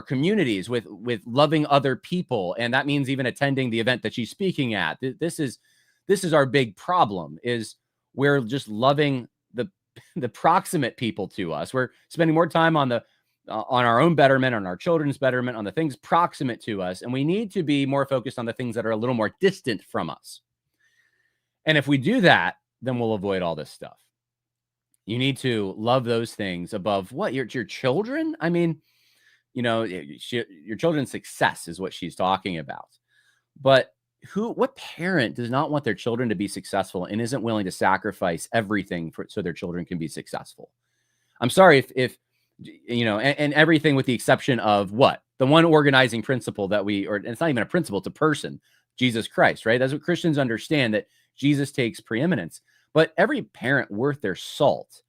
communities with loving other people, and that means even attending the event that she's speaking at. This is our big problem: is we're just loving the proximate people to us. We're spending more time on our own betterment, on our children's betterment, on the things proximate to us, and we need to be more focused on the things that are a little more distant from us. And if we do that, then we'll avoid all this stuff. You need to love those things above what? Your children? I mean, your children's success is what she's talking about. But what parent does not want their children to be successful and isn't willing to sacrifice everything so their children can be successful? I'm sorry if and everything with the exception of what? The one organizing principle it's not even a principle, it's a person, Jesus Christ, right? That's what Christians understand, that Jesus takes preeminence. But every parent worth their salt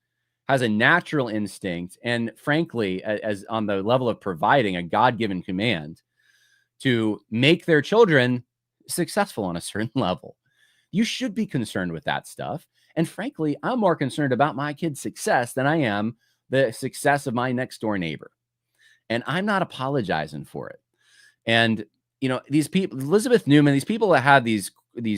has a natural instinct, and frankly, as on the level of providing a God-given command to make their children successful on a certain level. You should be concerned with that stuff. And frankly, I'm more concerned about my kid's success than I am the success of my next door neighbor. And I'm not apologizing for it. And, these people, Elizabeth Newman, these people that have these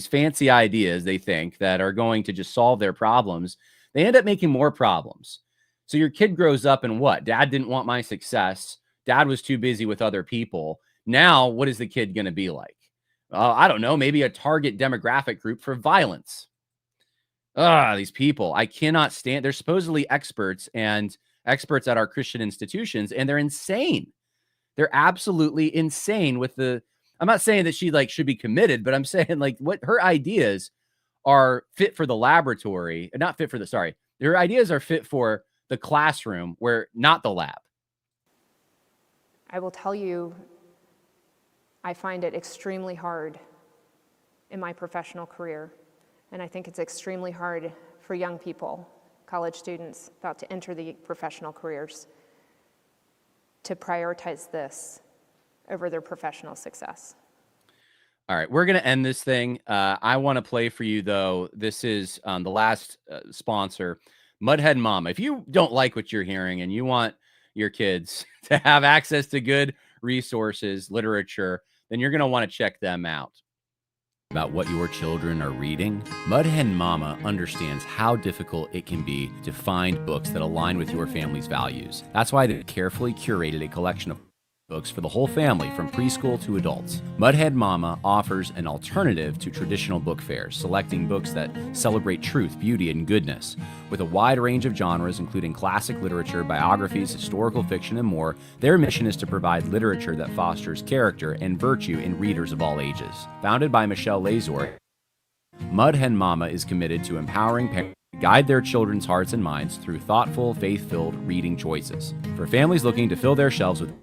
fancy ideas, they think that are going to just solve their problems, they end up making more problems. So your kid grows up and what? Dad didn't want my success. Dad was too busy with other people. Now, what is the kid going to be like? I don't know, maybe a target demographic group for violence. These people, I cannot stand. They're supposedly experts at our Christian institutions, and they're insane. They're absolutely insane I'm not saying that she should be committed, but I'm saying what her ideas are fit for the laboratory, not fit for her ideas are fit for the classroom, not the lab. I will tell you, I find it extremely hard in my professional career, and I think it's extremely hard for young people, college students about to enter the professional careers, to prioritize this over their professional success. All right, we're going to end this thing. I want to play for you, though. This is the last sponsor, Mudhead Mama. If you don't like what you're hearing and you want your kids to have access to good resources, literature, then you're going to want to check them out. About what your children are reading, Mudhen Mama understands how difficult it can be to find books that align with your family's values. That's why they carefully curated a collection of books for the whole family from preschool to adults. Mudhead Mama offers an alternative to traditional book fairs, selecting books that celebrate truth, beauty, and goodness. With a wide range of genres, including classic literature, biographies, historical fiction, and more, their mission is to provide literature that fosters character and virtue in readers of all ages. Founded by Michelle Lazor, Mudhen Mama is committed to empowering parents guide their children's hearts and minds through thoughtful, faith-filled reading choices. For families looking to fill their shelves with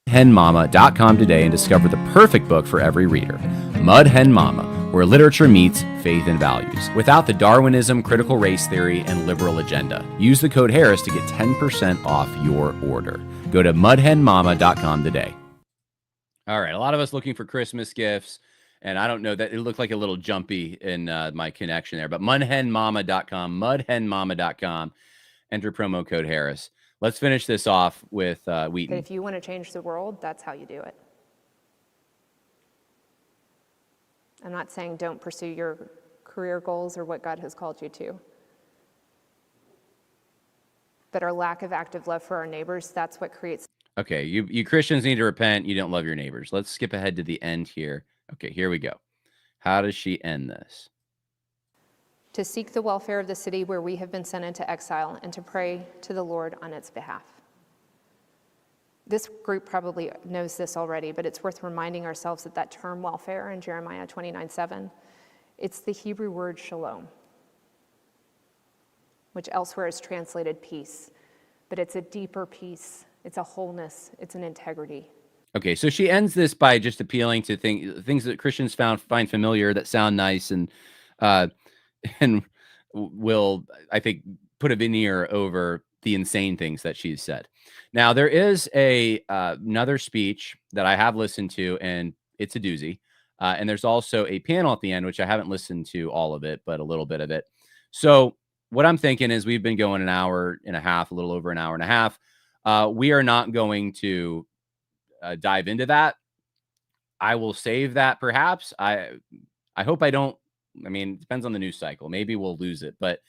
mudhenmama.com today and discover the perfect book for every reader. Mud Hen Mama, where literature meets faith and values, without the Darwinism, critical race theory, and liberal agenda. Use the code Harris to get 10% off your order. Go to mudhenmama.com today. All right, a lot of us looking for Christmas gifts, and I don't know, that it looked like a little jumpy in my connection there, but mudhenmama.com, enter promo code Harris. Let's finish this off with Wheaton. If you want to change the world, that's how you do it. I'm not saying don't pursue your career goals or what God has called you to. But our lack of active love for our neighbors, that's what creates. Okay, you Christians need to repent. You don't love your neighbors. Let's skip ahead to the end here. Okay, here we go. How does she end this? To seek the welfare of the city where we have been sent into exile and to pray to the Lord on its behalf. This group probably knows this already, but it's worth reminding ourselves that term welfare in Jeremiah 29:7, it's the Hebrew word shalom, which elsewhere is translated peace, but it's a deeper peace. It's a wholeness. It's an integrity. Okay, so she ends this by just appealing to things that Christians find familiar, that sound nice, and will, I think, put a veneer over the insane things that she's said. Now, there is another speech that I have listened to, and it's a doozy. And there's also a panel at the end, which I haven't listened to all of it, but a little bit of it. So what I'm thinking is we've been going an hour and a half, a little over an hour and a half. We are not going to dive into that. I will save that perhaps. I hope I don't. I mean, it depends on the news cycle. Maybe we'll lose it. But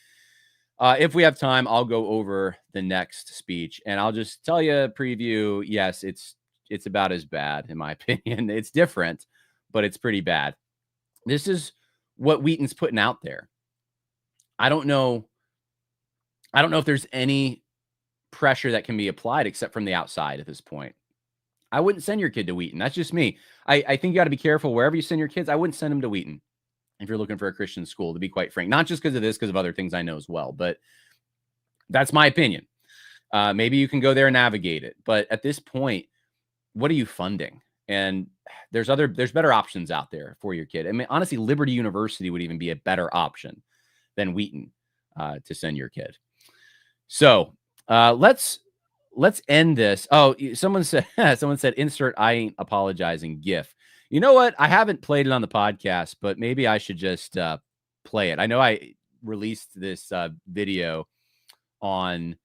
if we have time, I'll go over the next speech. And I'll just tell you, preview, yes, it's about as bad, in my opinion. It's different, but it's pretty bad. This is what Wheaton's putting out there. I don't know if there's any pressure that can be applied except from the outside at this point. I wouldn't send your kid to Wheaton. That's just me. I think you got to be careful wherever you send your kids. I wouldn't send them to Wheaton if you're looking for a Christian school, to be quite frank. Not just because of this, because of other things I know as well. But that's my opinion. Maybe you can go there and navigate it. But at this point, what are you funding? And there's better options out there for your kid. I mean, honestly, Liberty University would even be a better option than Wheaton to send your kid. So let's end this. Oh, someone said insert I ain't apologizing GIF. You know what? I haven't played it on the podcast, but maybe I should just play it. I know I released this video on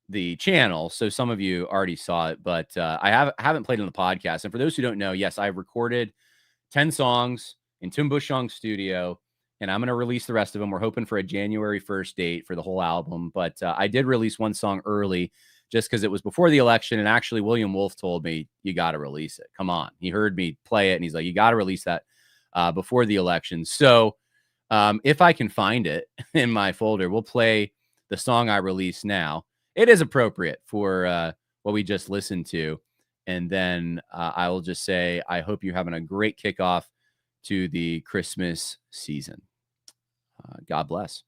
the channel, so some of you already saw it, but I haven't played it on the podcast. And for those who don't know, yes, I've recorded 10 songs in Tim Bushong's studio, and I'm going to release the rest of them. We're hoping for a January 1st date for the whole album, but I did release one song early just because it was before the election. And actually, William Wolf told me, you got to release it. Come on. He heard me play it, and he's like, you got to release that before the election. So if I can find it in my folder, we'll play the song I released now. It is appropriate for what we just listened to. And then I will just say, I hope you're having a great kickoff to the Christmas season. God bless.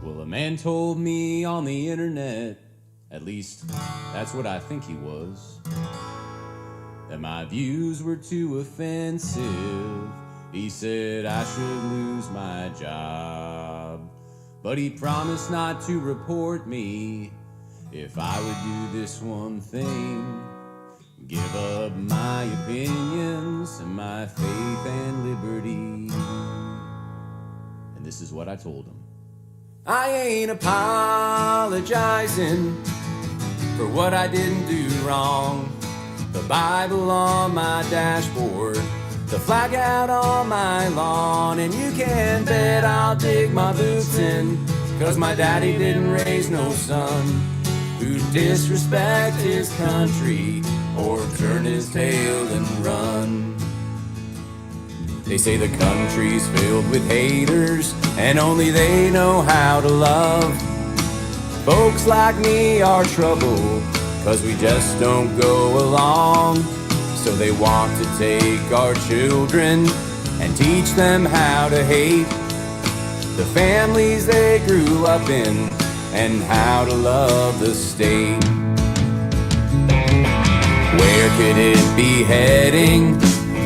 Well, a man told me on the internet, at least that's what I think he was, that my views were too offensive. He said I should lose my job, but he promised not to report me if I would do this one thing: give up my opinions and my faith and liberty. And this is what I told him: I ain't apologizing for what I didn't do wrong. The Bible on my dashboard, the flag out on my lawn, and you can bet I'll dig my boots in, 'cause my daddy didn't raise no son who'd disrespect his country or turn his tail and run. They say the country's filled with haters, and only they know how to love. Folks like me are trouble, 'cause we just don't go along. So they want to take our children and teach them how to hate the families they grew up in and how to love the state. Where could it be heading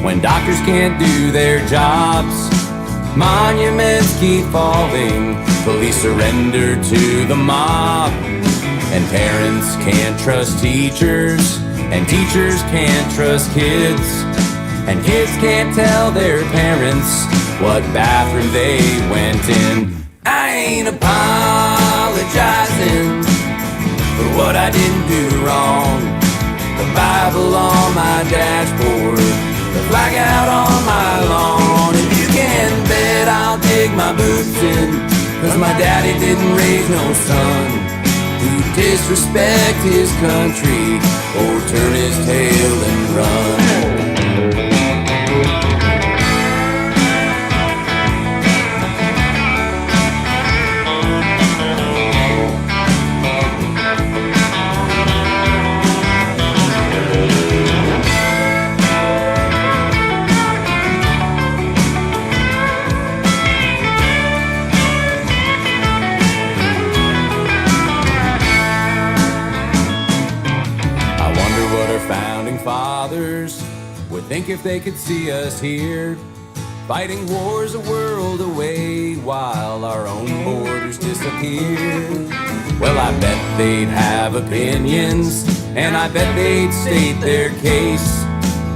when doctors can't do their jobs? Monuments keep falling, police surrender to the mob, and parents can't trust teachers, and teachers can't trust kids, and kids can't tell their parents what bathroom they went in. I ain't apologizing for what I didn't do wrong. The Bible on my dashboard, the flag out on my lawn, and you can bet I'll dig my boots in, 'cause my daddy didn't raise no son who disrespect his country or turn his tail and run. Fathers would think if they could see us here, fighting wars a world away while our own borders disappear. Well, I bet they'd have opinions, and I bet they'd state their case,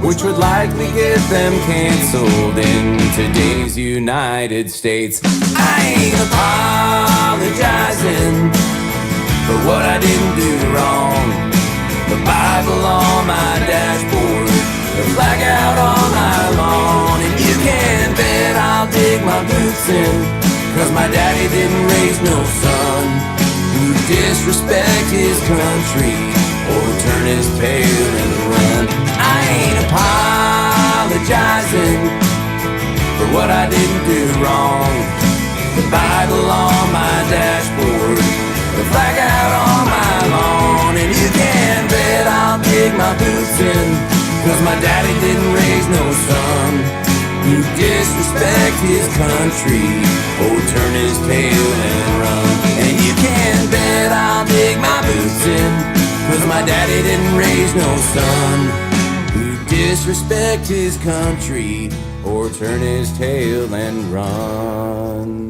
which would likely get them canceled in today's United States. I ain't apologizing for what I didn't do wrong. The Bible on my dashboard, the flag out on my lawn, and you can bet I'll dig my boots in, 'cause my daddy didn't raise no son who disrespect his country or turn his tail and run. I ain't apologizing for what I didn't do wrong. The Bible on my dashboard, the flag out on my lawn, and you can bet I'll dig my boots in, 'cause my daddy didn't raise no son who disrespect his country or turn his tail and run. And you can bet I'll dig my boots in, 'cause my daddy didn't raise no son who disrespect his country or turn his tail and run.